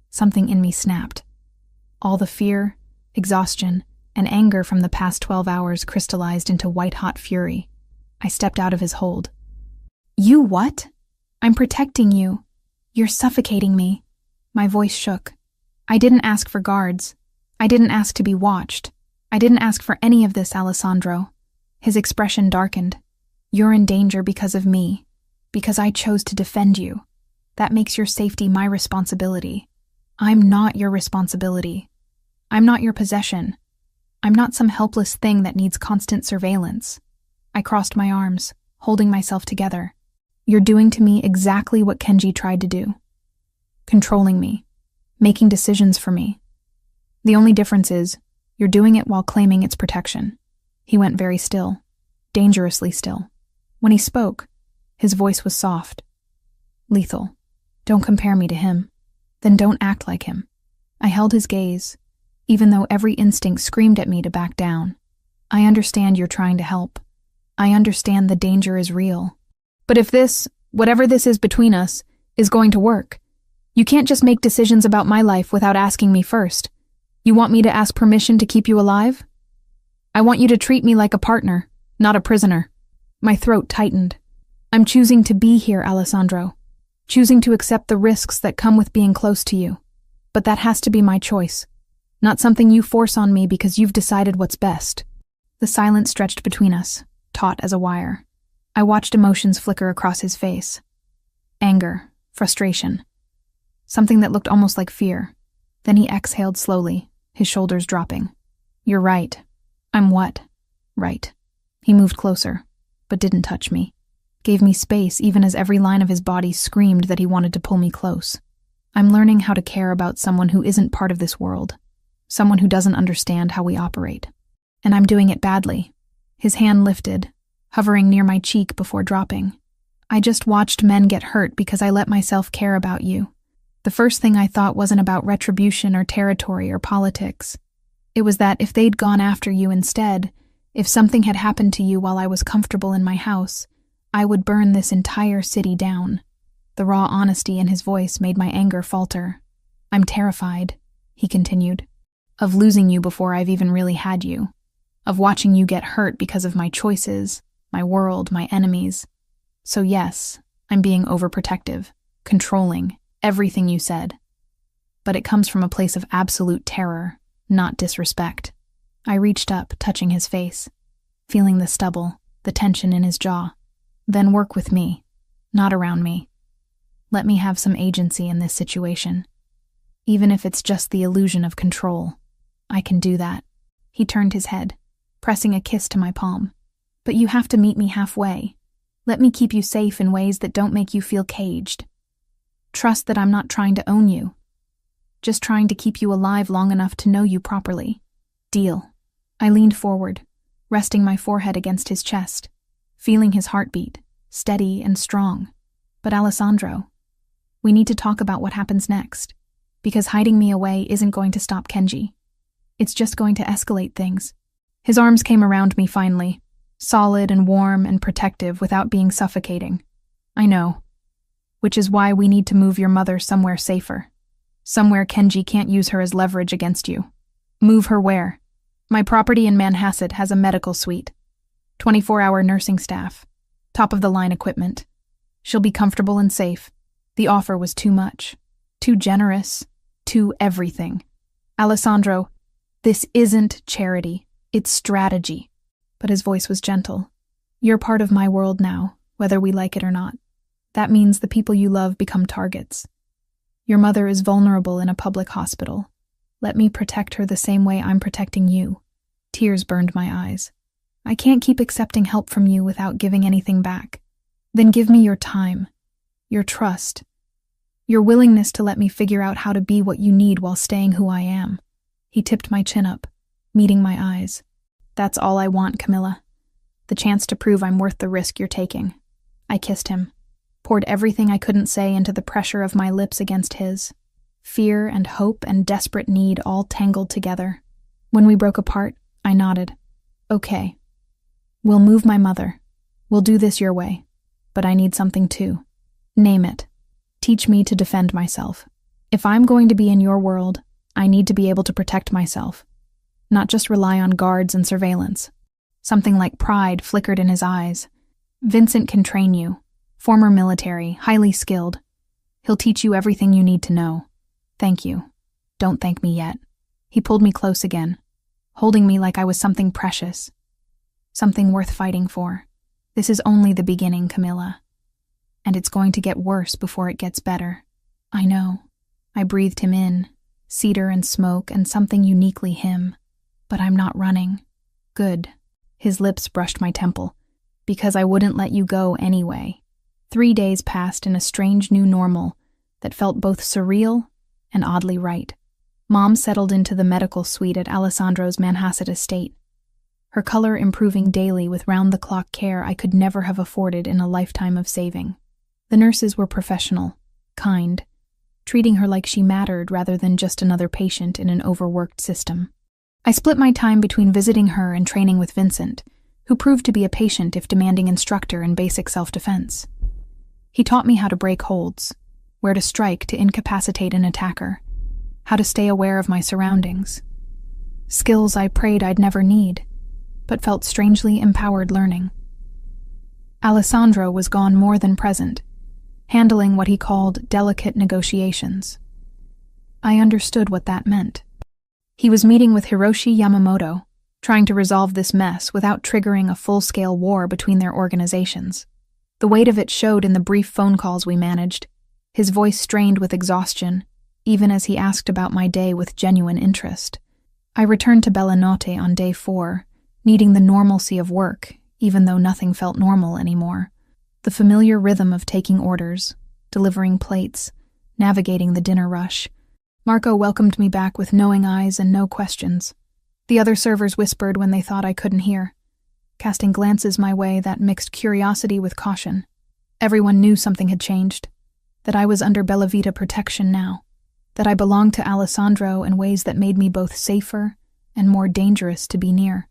Something in me snapped. All the fear, exhaustion, and anger from the past 12 hours crystallized into white-hot fury. I stepped out of his hold. "You what? I'm protecting you. You're suffocating me." My voice shook. "I didn't ask for guards. I didn't ask to be watched. I didn't ask for any of this, Alessandro." His expression darkened. "You're in danger because of me, because I chose to defend you. That makes your safety my responsibility. I'm not your responsibility. I'm not your possession. I'm not some helpless thing that needs constant surveillance." I crossed my arms, holding myself together. "You're doing to me exactly what Kenji tried to do. Controlling me, making decisions for me. The only difference is, you're doing it while claiming its protection." He went very still, dangerously still. When he spoke, his voice was soft. "Lethal. Don't compare me to him. Then don't act like him." I held his gaze, even though every instinct screamed at me to back down. "I understand you're trying to help. I understand the danger is real. But if this, whatever this is between us, is going to work, you can't just make decisions about my life without asking me first. You want me to ask permission to keep you alive? I want you to treat me like a partner, not a prisoner." My throat tightened. "I'm choosing to be here, Alessandro. Choosing to accept the risks that come with being close to you. But that has to be my choice. Not something you force on me because you've decided what's best." The silence stretched between us, taut as a wire. I watched emotions flicker across his face. Anger, frustration. Something that looked almost like fear. Then he exhaled slowly, his shoulders dropping. "You're right." "I'm what?" "Right." He moved closer, but didn't touch me. Gave me space even as every line of his body screamed that he wanted to pull me close. I'm learning how to care about someone who isn't part of this world. Someone who doesn't understand how we operate. And I'm doing it badly. His hand lifted, hovering near my cheek before dropping. "I just watched men get hurt because I let myself care about you. The first thing I thought wasn't about retribution or territory or politics. It was that if they'd gone after you instead, if something had happened to you while I was comfortable in my house, I would burn this entire city down." The raw honesty in his voice made my anger falter. "I'm terrified," he continued, "of losing you before I've even really had you. Of watching you get hurt because of my choices, my world, my enemies. So yes, I'm being overprotective, controlling, everything you said. But it comes from a place of absolute terror, not disrespect." I reached up, touching his face, feeling the stubble, the tension in his jaw. "Then work with me, not around me. Let me have some agency in this situation. Even if it's just the illusion of control, I can do that." He turned his head, pressing a kiss to my palm. "But you have to meet me halfway. Let me keep you safe in ways that don't make you feel caged. Trust that I'm not trying to own you, just trying to keep you alive long enough to know you properly. Deal. I leaned forward, resting my forehead against his chest, feeling his heartbeat, steady and strong. But Alessandro, we need to talk about what happens next, because hiding me away isn't going to stop Kenji. It's just going to escalate things. His arms came around me finally, solid and warm and protective without being suffocating. I know. Which is why we need to move your mother somewhere safer. Somewhere Kenji can't use her as leverage against you. Move her where? My property in Manhasset has a medical suite, 24-hour nursing staff, top-of-the-line equipment. She'll be comfortable and safe. The offer was too much, too generous, too everything. Alessandro, this isn't charity, it's strategy. But his voice was gentle. You're part of my world now, whether we like it or not. That means the people you love become targets. Your mother is vulnerable in a public hospital. Let me protect her the same way I'm protecting you. Tears burned my eyes. I can't keep accepting help from you without giving anything back. Then give me your time, your trust, your willingness to let me figure out how to be what you need while staying who I am. He tipped my chin up, meeting my eyes. That's all I want, Camilla. The chance to prove I'm worth the risk you're taking. I kissed him, poured everything I couldn't say into the pressure of my lips against his. Fear and hope and desperate need all tangled together. When we broke apart, I nodded. Okay. We'll move my mother. We'll do this your way. But I need something too. Name it. Teach me to defend myself. If I'm going to be in your world, I need to be able to protect myself. Not just rely on guards and surveillance. Something like pride flickered in his eyes. Vincent can train you. Former military, highly skilled. He'll teach you everything you need to know. Thank you. Don't thank me yet. He pulled me close again, holding me like I was something precious. Something worth fighting for. This is only the beginning, Camilla. And it's going to get worse before it gets better. I know. I breathed him in, cedar and smoke and something uniquely him. But I'm not running. Good. His lips brushed my temple. Because I wouldn't let you go anyway. 3 days passed in a strange new normal that felt both surreal and oddly right. Mom settled into the medical suite at Alessandro's Manhasset estate, her color improving daily with round-the-clock care I could never have afforded in a lifetime of saving. The nurses were professional, kind, treating her like she mattered rather than just another patient in an overworked system. I split my time between visiting her and training with Vincent, who proved to be a patient if demanding instructor in basic self-defense. He taught me how to break holds, where to strike to incapacitate an attacker, how to stay aware of my surroundings. Skills I prayed I'd never need, but felt strangely empowered learning. Alessandro was gone more than present, handling what he called delicate negotiations. I understood what that meant. He was meeting with Hiroshi Yamamoto, trying to resolve this mess without triggering a full-scale war between their organizations. The weight of it showed in the brief phone calls we managed, his voice strained with exhaustion, even as he asked about my day with genuine interest. I returned to Bellanotte on day 4, needing the normalcy of work, even though nothing felt normal anymore. The familiar rhythm of taking orders, delivering plates, navigating the dinner rush. Marco welcomed me back with knowing eyes and no questions. The other servers whispered when they thought I couldn't hear, casting glances my way that mixed curiosity with caution. Everyone knew something had changed, that I was under Bellavita protection now, that I belonged to Alessandro in ways that made me both safer and more dangerous to be near.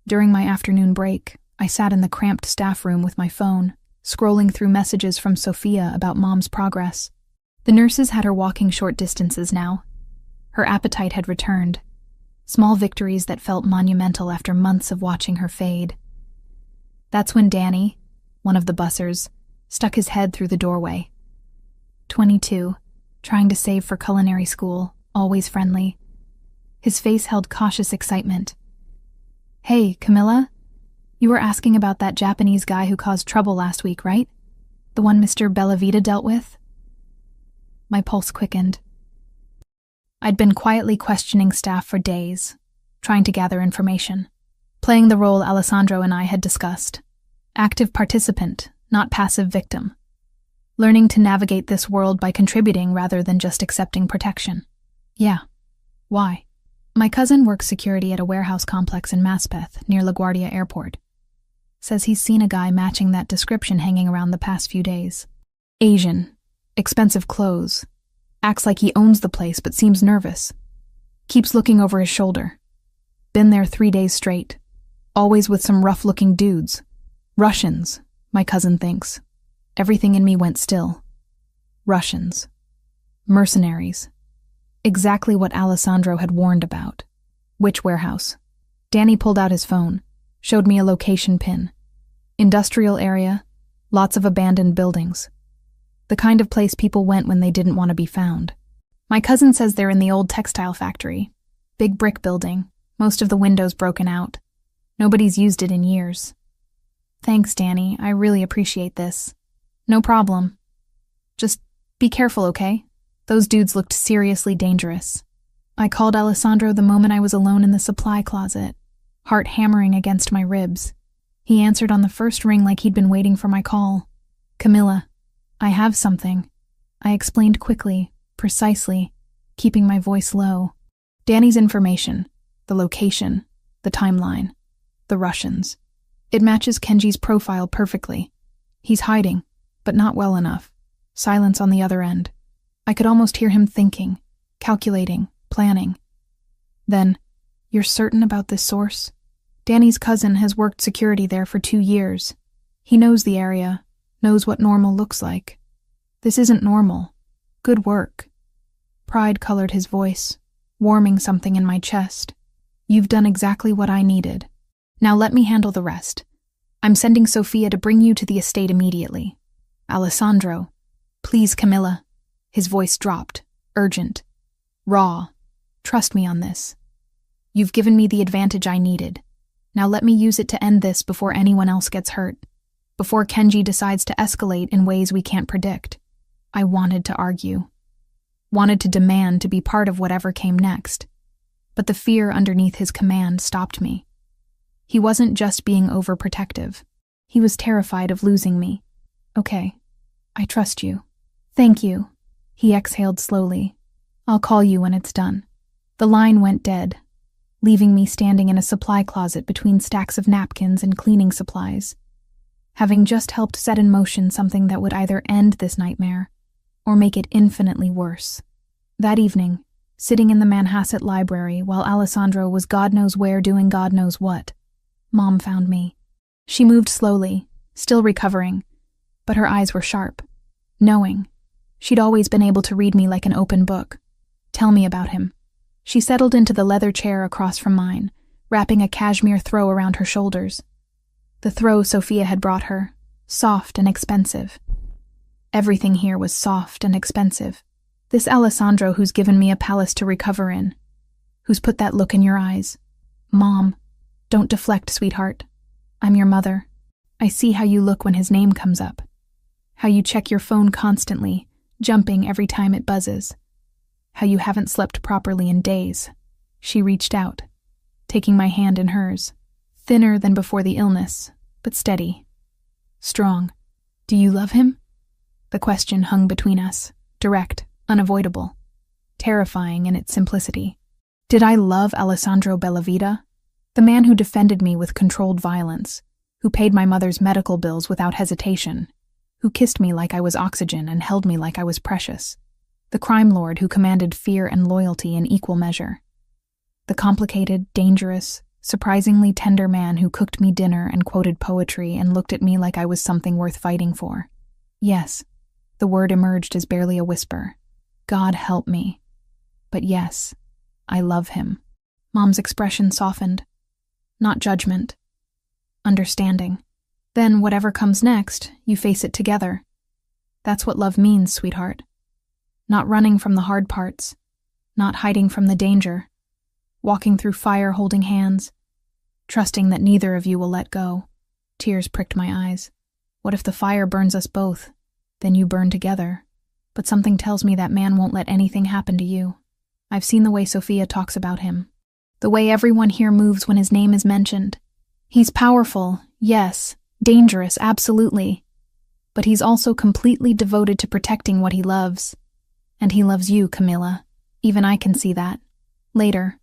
During my afternoon break, I sat in the cramped staff room with my phone, scrolling through messages from Sophia about Mom's progress. The nurses had her walking short distances now. Her appetite had returned. Small victories that felt monumental after months of watching her fade. That's when Danny, one of the bussers, stuck his head through the doorway. 22, trying to save for culinary school, always friendly. His face held cautious excitement. Hey, Camilla? You were asking about that Japanese guy who caused trouble last week, right? The one Mr. Bellavita dealt with? My pulse quickened. I'd been quietly questioning staff for days, trying to gather information, playing the role Alessandro and I had discussed. Active participant, not passive victim. Learning to navigate this world by contributing rather than just accepting protection. Yeah. Why? My cousin works security at a warehouse complex in Maspeth, near LaGuardia Airport. Says he's seen a guy matching that description hanging around the past few days. Asian, expensive clothes, acts like he owns the place but seems nervous. Keeps looking over his shoulder. Been there 3 days straight. Always with some rough-looking dudes. Russians, my cousin thinks. Everything in me went still. Russians. Mercenaries. Exactly what Alessandro had warned about. Which warehouse? Danny pulled out his phone, showed me a location pin. Industrial area, lots of abandoned buildings. The kind of place people went when they didn't want to be found. My cousin says they're in the old textile factory. Big brick building, most of the windows broken out. Nobody's used it in years. Thanks, Danny. I really appreciate this. No problem. Just be careful, okay? Those dudes looked seriously dangerous. I called Alessandro the moment I was alone in the supply closet, heart hammering against my ribs. He answered on the first ring like he'd been waiting for my call. Camilla, I have something. I explained quickly, precisely, keeping my voice low. Danny's information, the location, the timeline, the Russians. It matches Kenji's profile perfectly. He's hiding, but not well enough. Silence on the other end. I could almost hear him thinking, calculating, planning. Then, you're certain about this source? Danny's cousin has worked security there for 2 years. He knows the area, knows what normal looks like. This isn't normal. Good work. Pride colored his voice, warming something in my chest. You've done exactly what I needed. Now let me handle the rest. I'm sending Sophia to bring you to the estate immediately. Alessandro. Please, Camilla. His voice dropped, urgent. Raw. Trust me on this. You've given me the advantage I needed. Now let me use it to end this before anyone else gets hurt. Before Kenji decides to escalate in ways we can't predict. I wanted to argue. Wanted to demand to be part of whatever came next. But the fear underneath his command stopped me. He wasn't just being overprotective. He was terrified of losing me. Okay. I trust you. Thank you. He exhaled slowly. I'll call you when it's done. The line went dead, leaving me standing in a supply closet between stacks of napkins and cleaning supplies, having just helped set in motion something that would either end this nightmare or make it infinitely worse. That evening, sitting in the Manhasset library while Alessandro was God knows where doing God knows what, Mom found me. She moved slowly, still recovering, but her eyes were sharp, knowing. She'd always been able to read me like an open book. Tell me about him. She settled into the leather chair across from mine, wrapping a cashmere throw around her shoulders. The throw Sophia had brought her, soft and expensive. Everything here was soft and expensive. This Alessandro who's given me a palace to recover in, who's put that look in your eyes. Mom, don't deflect, sweetheart. I'm your mother. I see how you look when his name comes up. How you check your phone constantly, jumping every time it buzzes. How you haven't slept properly in days. She reached out, taking my hand in hers. Thinner than before the illness, but steady. Strong. Do you love him? The question hung between us, direct, unavoidable, terrifying in its simplicity. Did I love Alessandro Bellavita? The man who defended me with controlled violence, who paid my mother's medical bills without hesitation, who kissed me like I was oxygen and held me like I was precious. The crime lord who commanded fear and loyalty in equal measure. The complicated, dangerous, surprisingly tender man who cooked me dinner and quoted poetry and looked at me like I was something worth fighting for. Yes, the word emerged as barely a whisper. God help me. But yes, I love him. Mom's expression softened. Not judgment. Understanding. Then whatever comes next, you face it together. That's what love means, sweetheart. Not running from the hard parts. Not hiding from the danger. Walking through fire holding hands. Trusting that neither of you will let go. Tears pricked my eyes. What if the fire burns us both? Then you burn together. But something tells me that man won't let anything happen to you. I've seen the way Sophia talks about him. The way everyone here moves when his name is mentioned. He's powerful, yes. Dangerous, absolutely. but he's also completely devoted to protecting what he loves. And he loves you, Camilla. Even I can see that. Later,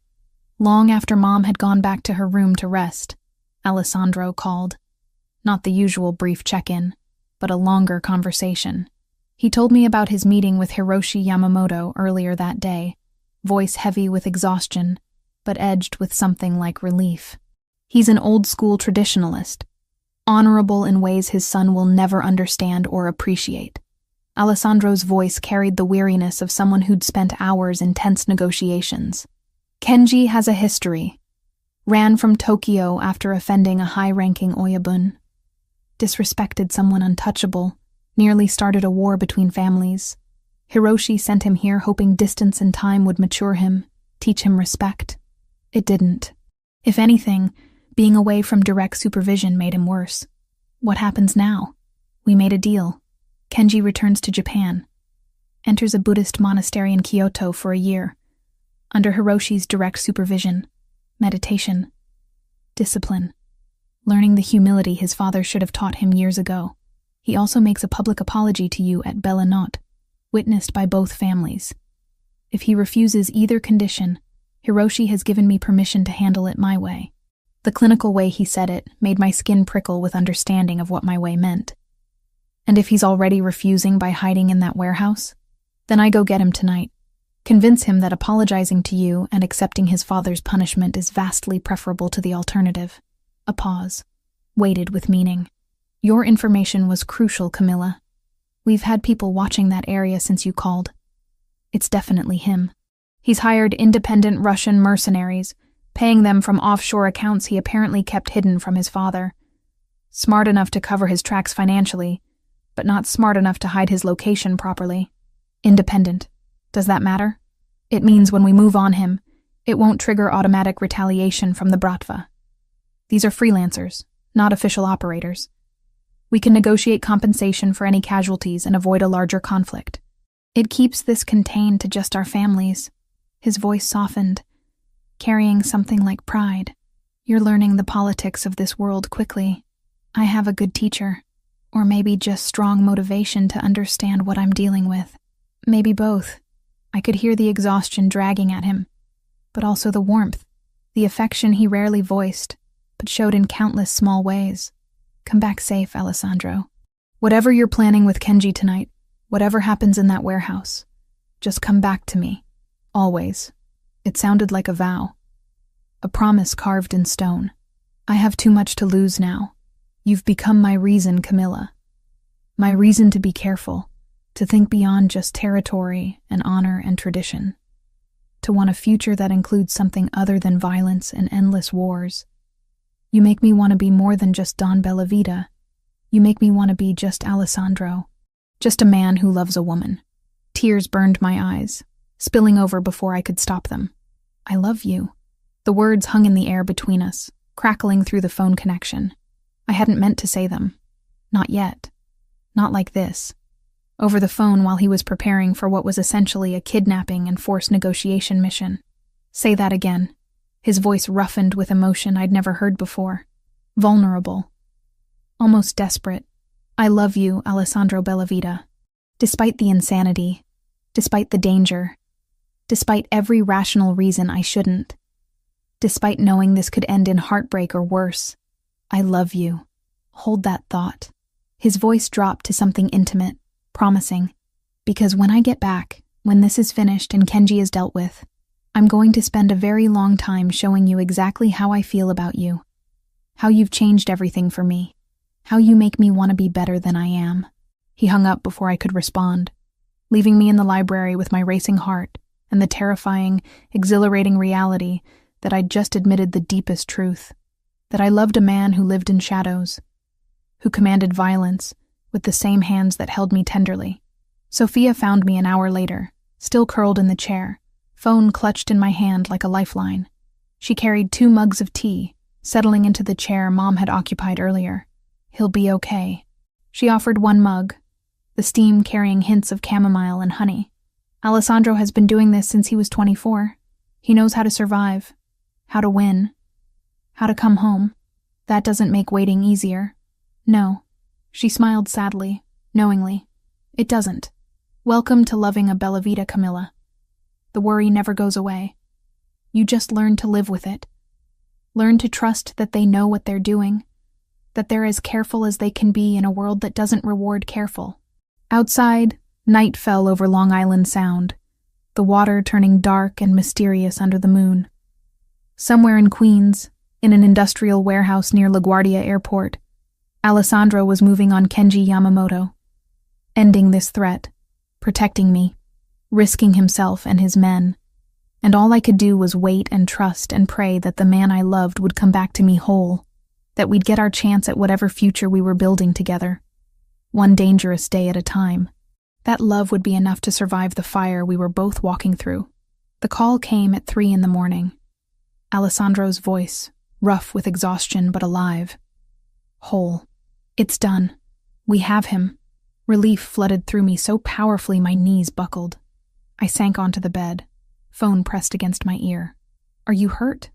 long after Mom had gone back to her room to rest, Alessandro called. Not the usual brief check-in, but a longer conversation. He told me about his meeting with Hiroshi Yamamoto earlier that day, voice heavy with exhaustion, but edged with something like relief. He's an old-school traditionalist, honorable in ways his son will never understand or appreciate. Alessandro's voice carried the weariness of someone who'd spent hours in tense negotiations. Kenji has a history. Ran from Tokyo after offending a high-ranking Oyabun. Disrespected someone untouchable, nearly started a war between families. Hiroshi sent him here hoping distance and time would mature him, teach him respect. It didn't. If anything, being away from direct supervision made him worse. What happens now? We made a deal. Kenji returns to Japan. Enters a Buddhist monastery in Kyoto for a year. Under Hiroshi's direct supervision. Meditation. Discipline. Learning the humility his father should have taught him years ago. He also makes a public apology to you at Bellinot, witnessed by both families. If he refuses either condition, Hiroshi has given me permission to handle it my way. The clinical way he said it made my skin prickle with understanding of what my way meant. And if he's already refusing by hiding in that warehouse, then I go get him tonight. Convince him that apologizing to you and accepting his father's punishment is vastly preferable to the alternative. A pause, weighted with meaning. Your information was crucial, Camilla. We've had people watching that area since you called. It's definitely him. He's hired independent Russian mercenaries, paying them from offshore accounts he apparently kept hidden from his father. Smart enough to cover his tracks financially, but not smart enough to hide his location properly. Independent. Does that matter? It means when we move on him, it won't trigger automatic retaliation from the Bratva. These are freelancers, not official operators. We can negotiate compensation for any casualties and avoid a larger conflict. It keeps this contained to just our families. His voice softened, carrying something like pride. You're learning the politics of this world quickly. I have a good teacher, or maybe just strong motivation to understand what I'm dealing with. Maybe both. I could hear the exhaustion dragging at him, but also the warmth, the affection he rarely voiced, but showed in countless small ways. Come back safe, Alessandro. Whatever you're planning with Kenji tonight, whatever happens in that warehouse, just come back to me. Always. It sounded like a vow. A promise carved in stone. I have too much to lose now. You've become my reason, Camilla. My reason to be careful, to think beyond just territory and honor and tradition. To want a future that includes something other than violence and endless wars. You make me want to be more than just Don Bellavita. You make me want to be just Alessandro. Just a man who loves a woman. Tears burned my eyes, spilling over before I could stop them. I love you. The words hung in the air between us, crackling through the phone connection. I hadn't meant to say them. Not yet. Not like this. Over the phone while he was preparing for what was essentially a kidnapping and forced negotiation mission. Say that again. His voice roughened with emotion I'd never heard before. Vulnerable. Almost desperate. I love you, Alessandro Bellavita. Despite the insanity. Despite the danger. Despite every rational reason I shouldn't. Despite knowing this could end in heartbreak or worse. I love you. Hold that thought. His voice dropped to something intimate, promising. Because when I get back, when this is finished and Kenji is dealt with, I'm going to spend a very long time showing you exactly how I feel about you. How you've changed everything for me. How you make me want to be better than I am. He hung up before I could respond, leaving me in the library with my racing heart and the terrifying, exhilarating reality that I'd just admitted the deepest truth. That I loved a man who lived in shadows, who commanded violence with the same hands that held me tenderly. Sophia found me an hour later, still curled in the chair, phone clutched in my hand like a lifeline. She carried 2 mugs of tea, settling into the chair Mom had occupied earlier. He'll be okay. She offered 1 mug, the steam carrying hints of chamomile and honey. Alessandro has been doing this since he was 24. He knows how to survive, how to win, how to come home. That doesn't make waiting easier. No. She smiled sadly, knowingly. It doesn't. Welcome to loving a bella vita, Camilla. The worry never goes away. You just learn to live with it. Learn to trust that they know what they're doing, that they're as careful as they can be in a world that doesn't reward careful. Outside, night fell over Long Island Sound, the water turning dark and mysterious under the moon. Somewhere in Queens, in an industrial warehouse near LaGuardia Airport, Alessandro was moving on Kenji Yamamoto, ending this threat, protecting me, risking himself and his men, and all I could do was wait and trust and pray that the man I loved would come back to me whole, that we'd get our chance at whatever future we were building together, one dangerous day at a time. That love would be enough to survive the fire we were both walking through. The call came at 3 a.m. Alessandro's voice, rough with exhaustion but alive. Whole. It's done. We have him. Relief flooded through me so powerfully my knees buckled. I sank onto the bed, phone pressed against my ear. Are you hurt?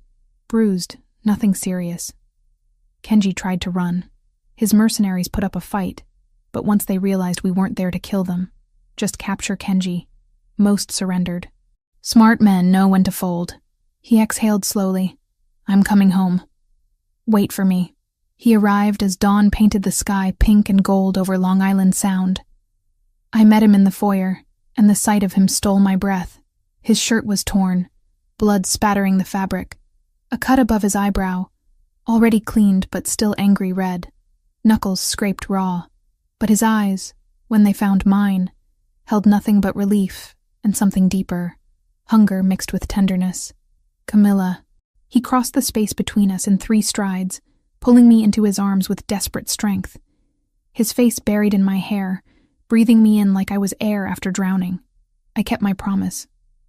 Bruised, nothing serious. Kenji tried to run. His mercenaries put up a fight, but once they realized we weren't there to kill them, just capture Kenji, most surrendered. Smart men know when to fold. He exhaled slowly. I'm coming home. Wait for me. He arrived as dawn painted the sky pink and gold over Long Island Sound. I met him in the foyer, and the sight of him stole my breath. His shirt was torn, blood spattering the fabric, a cut above his eyebrow, already cleaned but still angry red, knuckles scraped raw, but his eyes, when they found mine, held nothing but relief and something deeper, hunger mixed with tenderness. Camilla. He crossed the space between us in 3 strides, pulling me into his arms with desperate strength. His face buried in my hair, breathing me in like I was air after drowning. I kept my promise.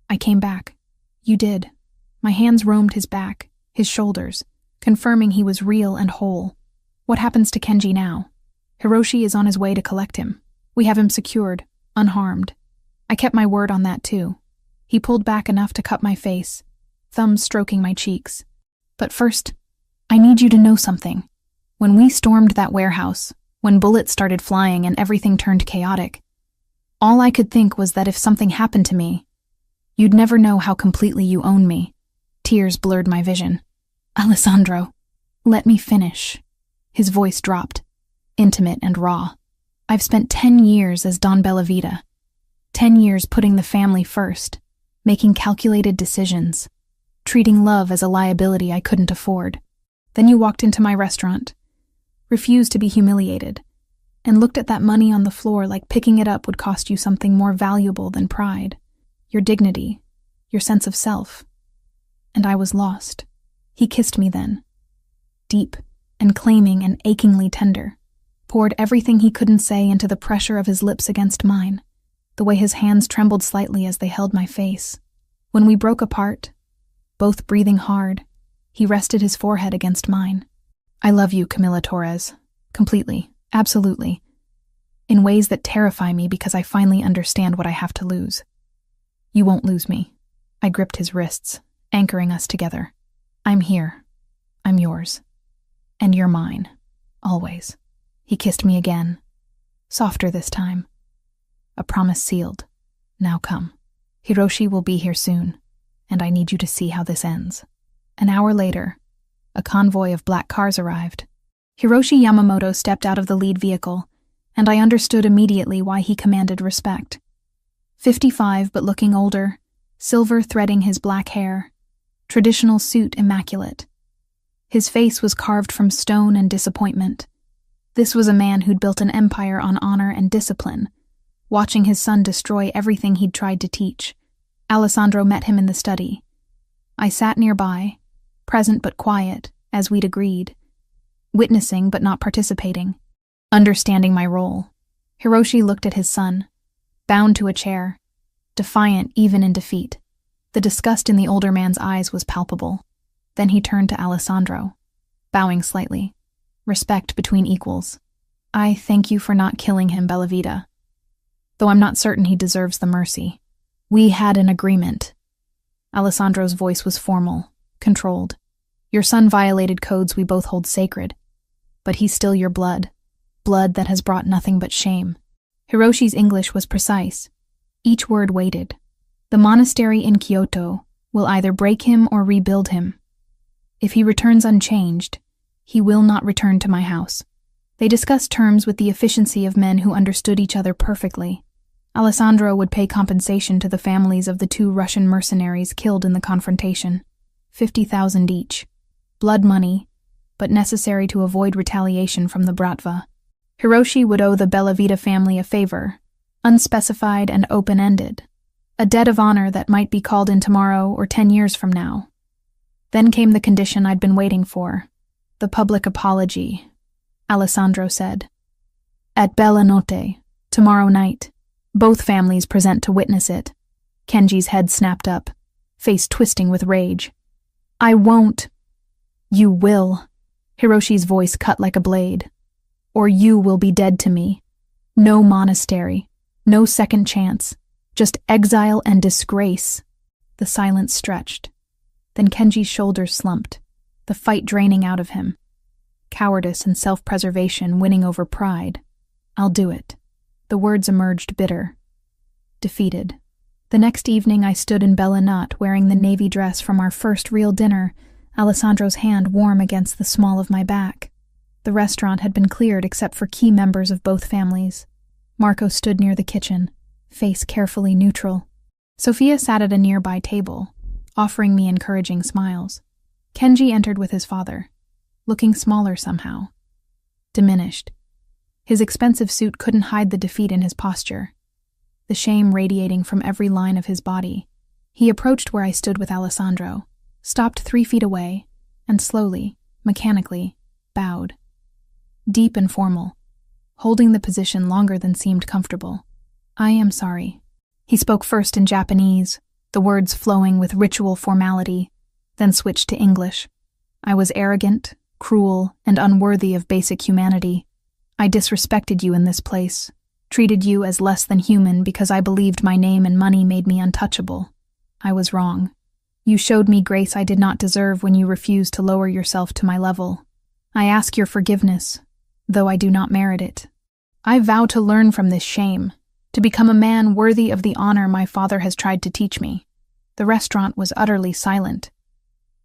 I came back. You did. My hands roamed his back, his shoulders, confirming he was real and whole. What happens to Kenji now? Hiroshi is on his way to collect him. We have him secured, unharmed. I kept my word on that too. He pulled back enough to cut my face, thumbs stroking my cheeks. But first, I need you to know something. When we stormed that warehouse, when bullets started flying and everything turned chaotic, all I could think was that if something happened to me, you'd never know how completely you own me. Tears blurred my vision. Alessandro, let me finish. His voice dropped, intimate and raw. I've spent 10 years as Don Bellavita. 10 years putting the family first, making calculated decisions, treating love as a liability I couldn't afford. Then you walked into my restaurant, refused to be humiliated, and looked at that money on the floor like picking it up would cost you something more valuable than pride, your dignity, your sense of self. And I was lost. He kissed me then, deep and claiming and achingly tender, poured everything he couldn't say into the pressure of his lips against mine, the way his hands trembled slightly as they held my face. When we broke apart, both breathing hard, he rested his forehead against mine. I love you, Camila Torres. Completely. Absolutely. In ways that terrify me because I finally understand what I have to lose. You won't lose me. I gripped his wrists, anchoring us together. I'm here. I'm yours. And you're mine. Always. He kissed me again. Softer this time. A promise sealed. Now come. Hiroshi will be here soon, and I need you to see how this ends. An hour later, a convoy of black cars arrived. Hiroshi Yamamoto stepped out of the lead vehicle, and I understood immediately why he commanded respect. 55 but looking older, silver threading his black hair, traditional suit immaculate. His face was carved from stone and disappointment. This was a man who'd built an empire on honor and discipline, watching his son destroy everything he'd tried to teach. Alessandro met him in the study. I sat nearby, present but quiet, as we'd agreed, witnessing but not participating, understanding my role. Hiroshi looked at his son, bound to a chair, defiant even in defeat. The disgust in the older man's eyes was palpable. Then he turned to Alessandro, bowing slightly. Respect between equals. I thank you for not killing him, Bellavita, though I'm not certain he deserves the mercy. We had an agreement. Alessandro's voice was formal, controlled. Your son violated codes we both hold sacred, but he's still your blood, blood that has brought nothing but shame. Hiroshi's English was precise. Each word weighted. The monastery in Kyoto will either break him or rebuild him. If he returns unchanged, he will not return to my house. They discussed terms with the efficiency of men who understood each other perfectly. Alessandro would pay compensation to the families of the 2 Russian mercenaries killed in the confrontation. 50,000 each. Blood money, but necessary to avoid retaliation from the Bratva. Hiroshi would owe the Bellavita family a favor, unspecified and open-ended. A debt of honor that might be called in tomorrow or 10 years from now. Then came the condition I'd been waiting for. The public apology, Alessandro said. At Bella Notte, tomorrow night. Both families present to witness it. Kenji's head snapped up, face twisting with rage. I won't. You will. Hiroshi's voice cut like a blade. Or you will be dead to me. No monastery. No second chance. Just exile and disgrace. The silence stretched. Then Kenji's shoulders slumped, the fight draining out of him. Cowardice and self-preservation winning over pride. I'll do it. The words emerged bitter. Defeated. The next evening I stood in Bella Notte wearing the navy dress from our first real dinner, Alessandro's hand warm against the small of my back. The restaurant had been cleared except for key members of both families. Marco stood near the kitchen, face carefully neutral. Sophia sat at a nearby table, offering me encouraging smiles. Kenji entered with his father, looking smaller somehow. Diminished. His expensive suit couldn't hide the defeat in his posture, the shame radiating from every line of his body. He approached where I stood with Alessandro, stopped 3 feet away, and slowly, mechanically, bowed. Deep and formal, holding the position longer than seemed comfortable. I am sorry. He spoke first in Japanese, the words flowing with ritual formality, then switched to English. I was arrogant, cruel, and unworthy of basic humanity. I disrespected you in this place, treated you as less than human because I believed my name and money made me untouchable. I was wrong. You showed me grace I did not deserve when you refused to lower yourself to my level. I ask your forgiveness, though I do not merit it. I vow to learn from this shame, to become a man worthy of the honor my father has tried to teach me. The restaurant was utterly silent.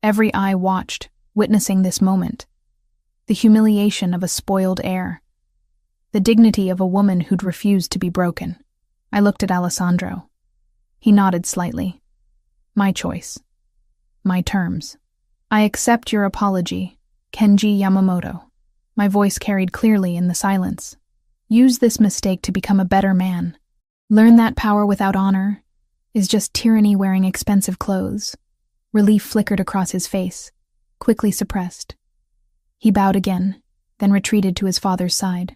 Every eye watched, witnessing this moment. The humiliation of a spoiled heir. The dignity of a woman who'd refused to be broken. I looked at Alessandro. He nodded slightly. My choice. My terms. I accept your apology, Kenji Yamamoto. My voice carried clearly in the silence. Use this mistake to become a better man. Learn that power without honor is just tyranny wearing expensive clothes. Relief flickered across his face, quickly suppressed. He bowed again, then retreated to his father's side.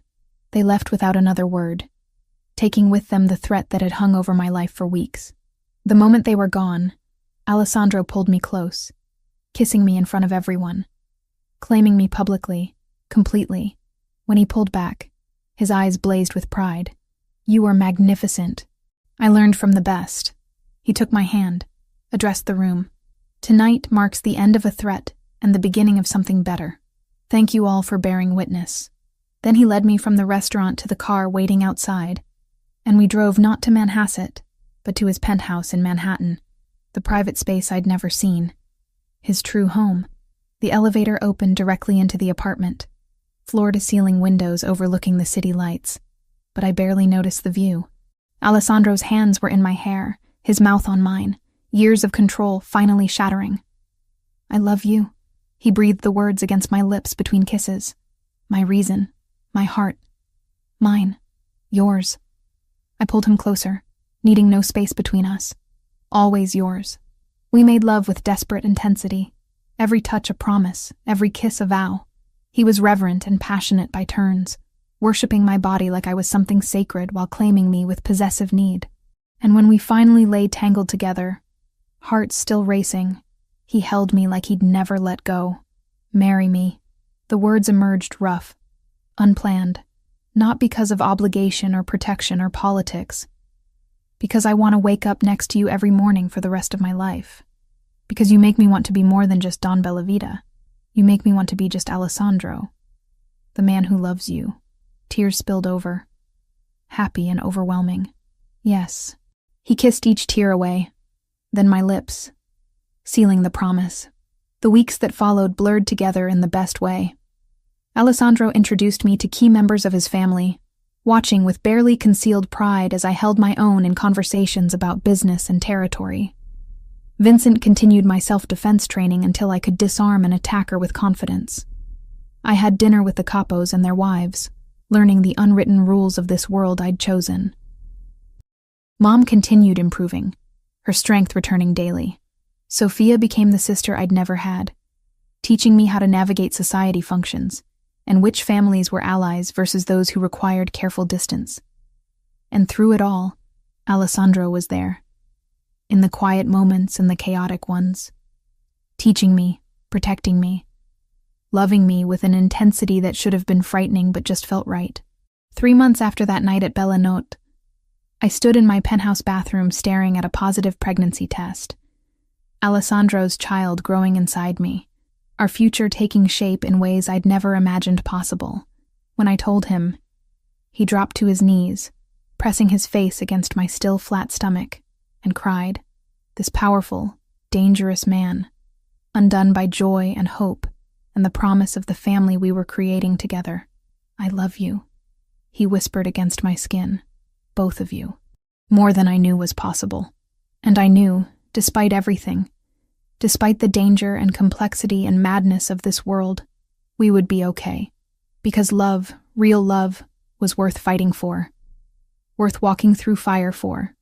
They left without another word, taking with them the threat that had hung over my life for weeks. The moment they were gone, Alessandro pulled me close, kissing me in front of everyone, claiming me publicly, completely. When he pulled back, his eyes blazed with pride. You are magnificent. I learned from the best. He took my hand, addressed the room. Tonight marks the end of a threat and the beginning of something better. Thank you all for bearing witness. Then he led me from the restaurant to the car waiting outside, and we drove not to Manhasset, but to his penthouse in Manhattan, the private space I'd never seen. His true home. The elevator opened directly into the apartment, floor-to-ceiling windows overlooking the city lights, but I barely noticed the view. Alessandro's hands were in my hair, his mouth on mine, years of control finally shattering. I love you. He breathed the words against my lips between kisses. My reason, my heart, mine, yours. I pulled him closer, needing no space between us. Always yours. We made love with desperate intensity, every touch a promise, every kiss a vow. He was reverent and passionate by turns, worshipping my body like I was something sacred while claiming me with possessive need. And when we finally lay tangled together, hearts still racing, he held me like he'd never let go. Marry me. The words emerged rough, unplanned, not because of obligation or protection or politics, because I want to wake up next to you every morning for the rest of my life, because you make me want to be more than just Don Bellavita. You make me want to be just Alessandro, the man who loves you. Tears spilled over. happy and overwhelming. Yes. He kissed each tear away, then my lips, sealing the promise. The weeks that followed blurred together in the best way. Alessandro introduced me to key members of his family, watching with barely concealed pride as I held my own in conversations about business and territory. Vincent continued my self-defense training until I could disarm an attacker with confidence. I had dinner with the capos and their wives, learning the unwritten rules of this world I'd chosen. Mom continued improving, her strength returning daily. Sophia became the sister I'd never had, teaching me how to navigate society functions, and which families were allies versus those who required careful distance. And through it all, Alessandro was there, in the quiet moments and the chaotic ones, teaching me, protecting me, loving me with an intensity that should have been frightening but just felt right. 3 months after that night at Bella Notte, I stood in my penthouse bathroom staring at a positive pregnancy test. Alessandro's child growing inside me, our future taking shape in ways I'd never imagined possible. When I told him, he dropped to his knees, pressing his face against my still flat stomach, and cried, this powerful, dangerous man, undone by joy and hope and the promise of the family we were creating together. I love you, he whispered against my skin, both of you, more than I knew was possible. And I knew, despite everything, despite the danger and complexity and madness of this world, we would be okay, because love, real love, was worth fighting for, worth walking through fire for,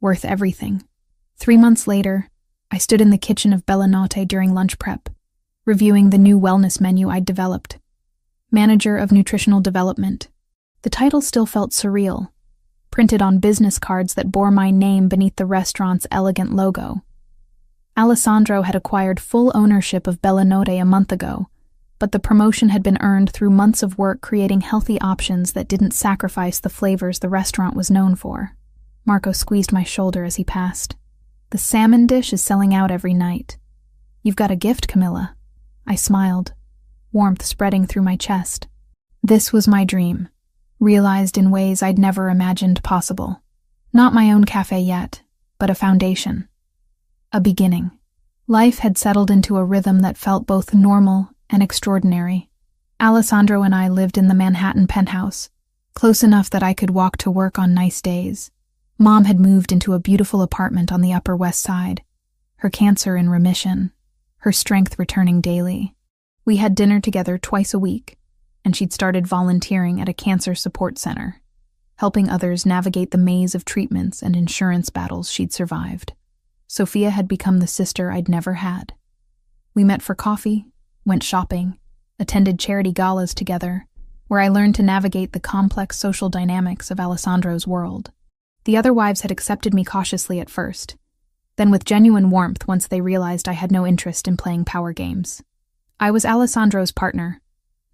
worth everything. 3 months later, I stood in the kitchen of Bella Notte during lunch prep, reviewing the new wellness menu I'd developed. Manager of Nutritional Development. The title still felt surreal, printed on business cards that bore my name beneath the restaurant's elegant logo. Alessandro had acquired full ownership of Bella Notte a month ago, but the promotion had been earned through months of work creating healthy options that didn't sacrifice the flavors the restaurant was known for. Marco squeezed my shoulder as he passed. The salmon dish is selling out every night. You've got a gift, Camilla. I smiled, warmth spreading through my chest. This was my dream, realized in ways I'd never imagined possible. Not my own cafe yet, but a foundation. A beginning. Life had settled into a rhythm that felt both normal and extraordinary. Alessandro and I lived in the Manhattan penthouse, close enough that I could walk to work on nice days. Mom had moved into a beautiful apartment on the Upper West Side, her cancer in remission, her strength returning daily. We had dinner together twice a week, and she'd started volunteering at a cancer support center, helping others navigate the maze of treatments and insurance battles she'd survived. Sophia had become the sister I'd never had. We met for coffee, went shopping, attended charity galas together, where I learned to navigate the complex social dynamics of Alessandro's world. The other wives had accepted me cautiously at first, then with genuine warmth once they realized I had no interest in playing power games. I was Alessandro's partner,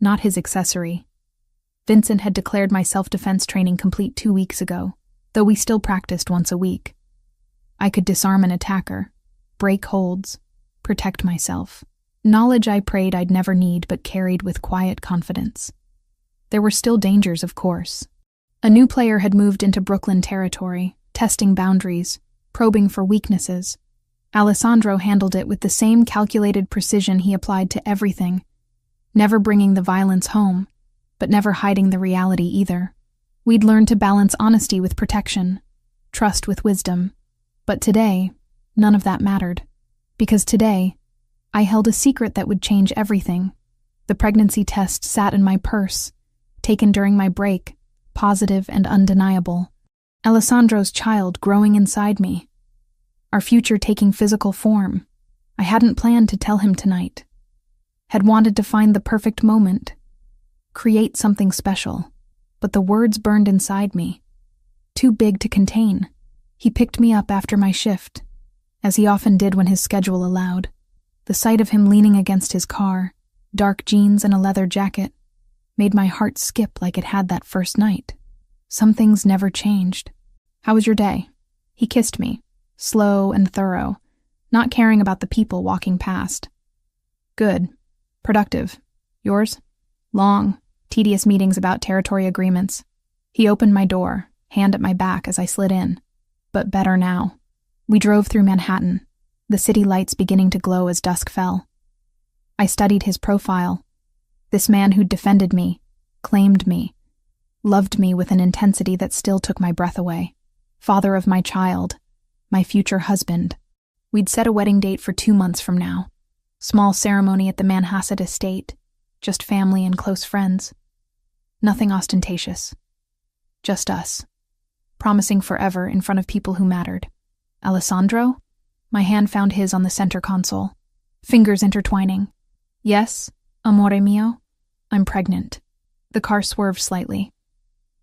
not his accessory. Vincent had declared my self-defense training complete 2 weeks ago, though we still practiced once a week. I could disarm an attacker, break holds, protect myself. Knowledge I prayed I'd never need but carried with quiet confidence. There were still dangers, of course. A new player had moved into Brooklyn territory, testing boundaries, probing for weaknesses. Alessandro handled it with the same calculated precision he applied to everything, never bringing the violence home, but never hiding the reality either. We'd learned to balance honesty with protection, trust with wisdom. But today, none of that mattered, because today, I held a secret that would change everything. The pregnancy test sat in my purse, taken during my break, positive and undeniable. Alessandro's child growing inside me. Our future taking physical form. I hadn't planned to tell him tonight. Had wanted to find the perfect moment. Create something special. But the words burned inside me. Too big to contain. He picked me up after my shift, as he often did when his schedule allowed. The sight of him leaning against his car, dark jeans and a leather jacket, made my heart skip like it had that first night. Some things never changed. How was your day? He kissed me, slow and thorough, not caring about the people walking past. Good. Productive. Yours? Long, tedious meetings about territory agreements. He opened my door, hand at my back as I slid in. But better now. We drove through Manhattan, the city lights beginning to glow as dusk fell. I studied his profile. This man who'd defended me, claimed me, loved me with an intensity that still took my breath away. Father of my child, my future husband. We'd set a wedding date for 2 months from now. Small ceremony at the Manhasset estate, just family and close friends. Nothing ostentatious. Just us, promising forever in front of people who mattered. Alessandro? My hand found his on the center console, fingers intertwining. Yes, amore mio, I'm pregnant. The car swerved slightly.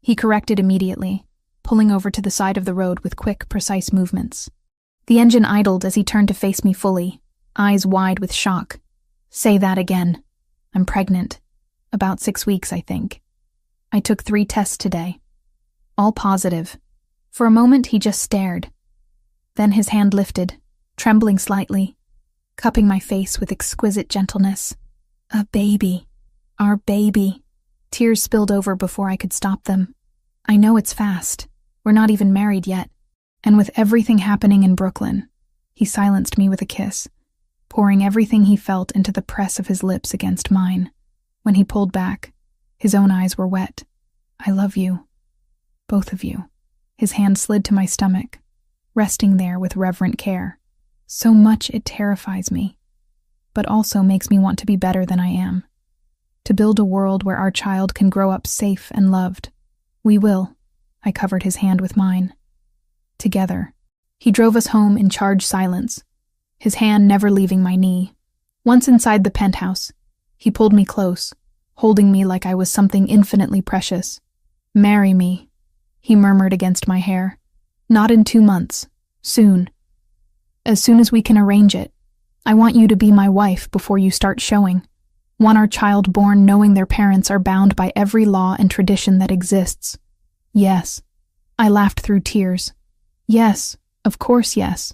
He corrected immediately, pulling over to the side of the road with quick, precise movements. The engine idled as he turned to face me fully, eyes wide with shock. Say that again. I'm pregnant. About 6 weeks, I think. I took 3 tests today. All positive. For a moment, he just stared. Then his hand lifted, trembling slightly, cupping my face with exquisite gentleness. A baby. Our baby. Tears spilled over before I could stop them. I know it's fast. We're not even married yet. And with everything happening in Brooklyn, he silenced me with a kiss, pouring everything he felt into the press of his lips against mine. When he pulled back, his own eyes were wet. I love you. Both of you. His hand slid to my stomach, resting there with reverent care. So much it terrifies me, but also makes me want to be better than I am. To build a world where our child can grow up safe and loved. We will. I covered his hand with mine. Together. He drove us home in charged silence, his hand never leaving my knee. Once inside the penthouse, he pulled me close, holding me like I was something infinitely precious. Marry me, he murmured against my hair. Not in 2 months. Soon. As soon as we can arrange it. I want you to be my wife before you start showing. Want our child born knowing their parents are bound by every law and tradition that exists. Yes. I laughed through tears. Yes, of course yes.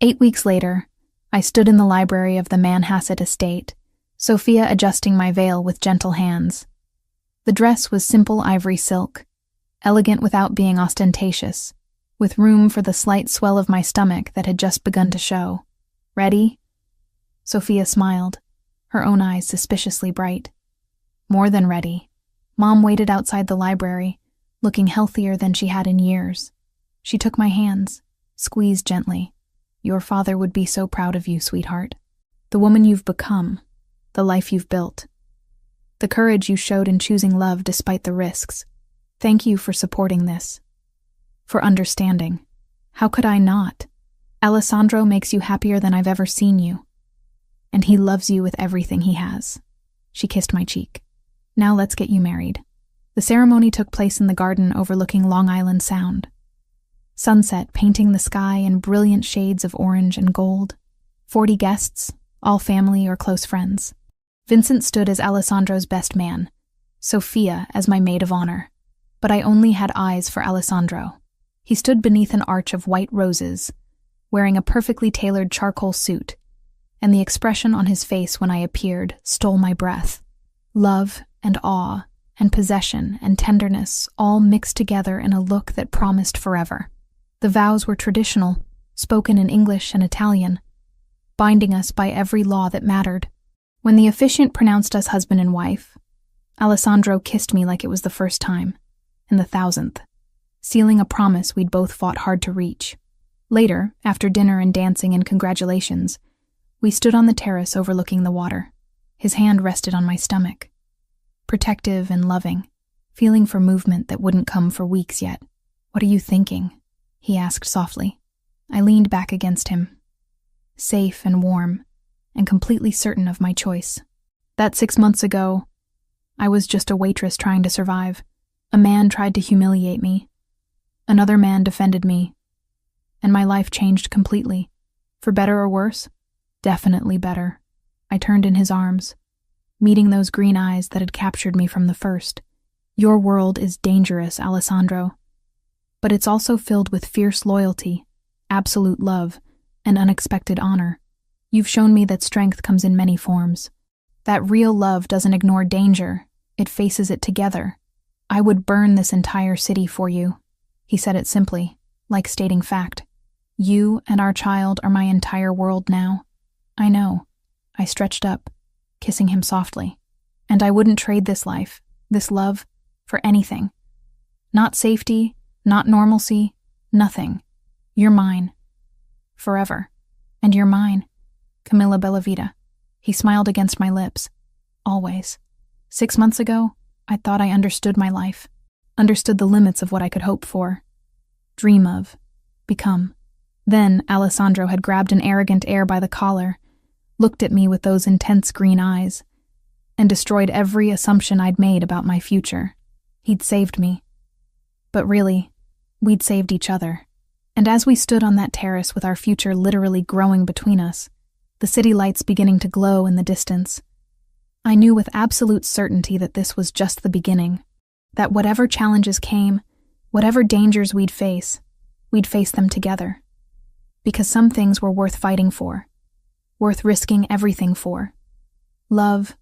8 weeks later, I stood in the library of the Manhasset estate, Sophia adjusting my veil with gentle hands. The dress was simple ivory silk, elegant without being ostentatious, with room for the slight swell of my stomach that had just begun to show. Ready? Sophia smiled, her own eyes suspiciously bright. More than ready. Mom waited outside the library, looking healthier than she had in years. She took my hands, squeezed gently. Your father would be so proud of you, sweetheart. The woman you've become, the life you've built. The courage you showed in choosing love despite the risks. Thank you for supporting this. For understanding. How could I not? Alessandro makes you happier than I've ever seen you. And he loves you with everything he has. She kissed my cheek. Now let's get you married. The ceremony took place in the garden overlooking Long Island Sound. Sunset painting the sky in brilliant shades of orange and gold. 40 guests, all family or close friends. Vincent stood as Alessandro's best man, Sophia as my maid of honor. But I only had eyes for Alessandro. He stood beneath an arch of white roses, wearing a perfectly tailored charcoal suit, and the expression on his face when I appeared stole my breath. Love and awe and possession and tenderness all mixed together in a look that promised forever. The vows were traditional, spoken in English and Italian, binding us by every law that mattered. When the officiant pronounced us husband and wife, Alessandro kissed me like it was the first time, and the 1000th, sealing a promise we'd both fought hard to reach. Later, after dinner and dancing and congratulations, we stood on the terrace overlooking the water. His hand rested on my stomach. Protective and loving, feeling for movement that wouldn't come for weeks yet. What are you thinking? He asked softly. I leaned back against him, safe and warm, and completely certain of my choice. That 6 months ago, I was just a waitress trying to survive. A man tried to humiliate me. Another man defended me. And my life changed completely. For better or worse? Definitely better. I turned in his arms, meeting those green eyes that had captured me from the first. Your world is dangerous, Alessandro. But it's also filled with fierce loyalty, absolute love, and unexpected honor. You've shown me that strength comes in many forms. That real love doesn't ignore danger, it faces it together. I would burn this entire city for you. He said it simply, like stating fact. You and our child are my entire world now. I know. I stretched up, kissing him softly. And I wouldn't trade this life, this love, for anything. Not safety, not normalcy, nothing. You're mine. Forever. And you're mine. Camilla Bellavita. He smiled against my lips. Always. 6 months ago, I thought I understood my life. Understood the limits of what I could hope for. Dream of. Become. Then Alessandro had grabbed an arrogant heir by the collar, looked at me with those intense green eyes, and destroyed every assumption I'd made about my future. He'd saved me. But really, we'd saved each other. And as we stood on that terrace with our future literally growing between us, the city lights beginning to glow in the distance, I knew with absolute certainty that this was just the beginning, that whatever challenges came, whatever dangers we'd face them together. Because some things were worth fighting for, worth risking everything for. Love,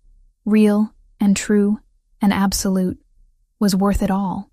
real and true and absolute, was worth it all.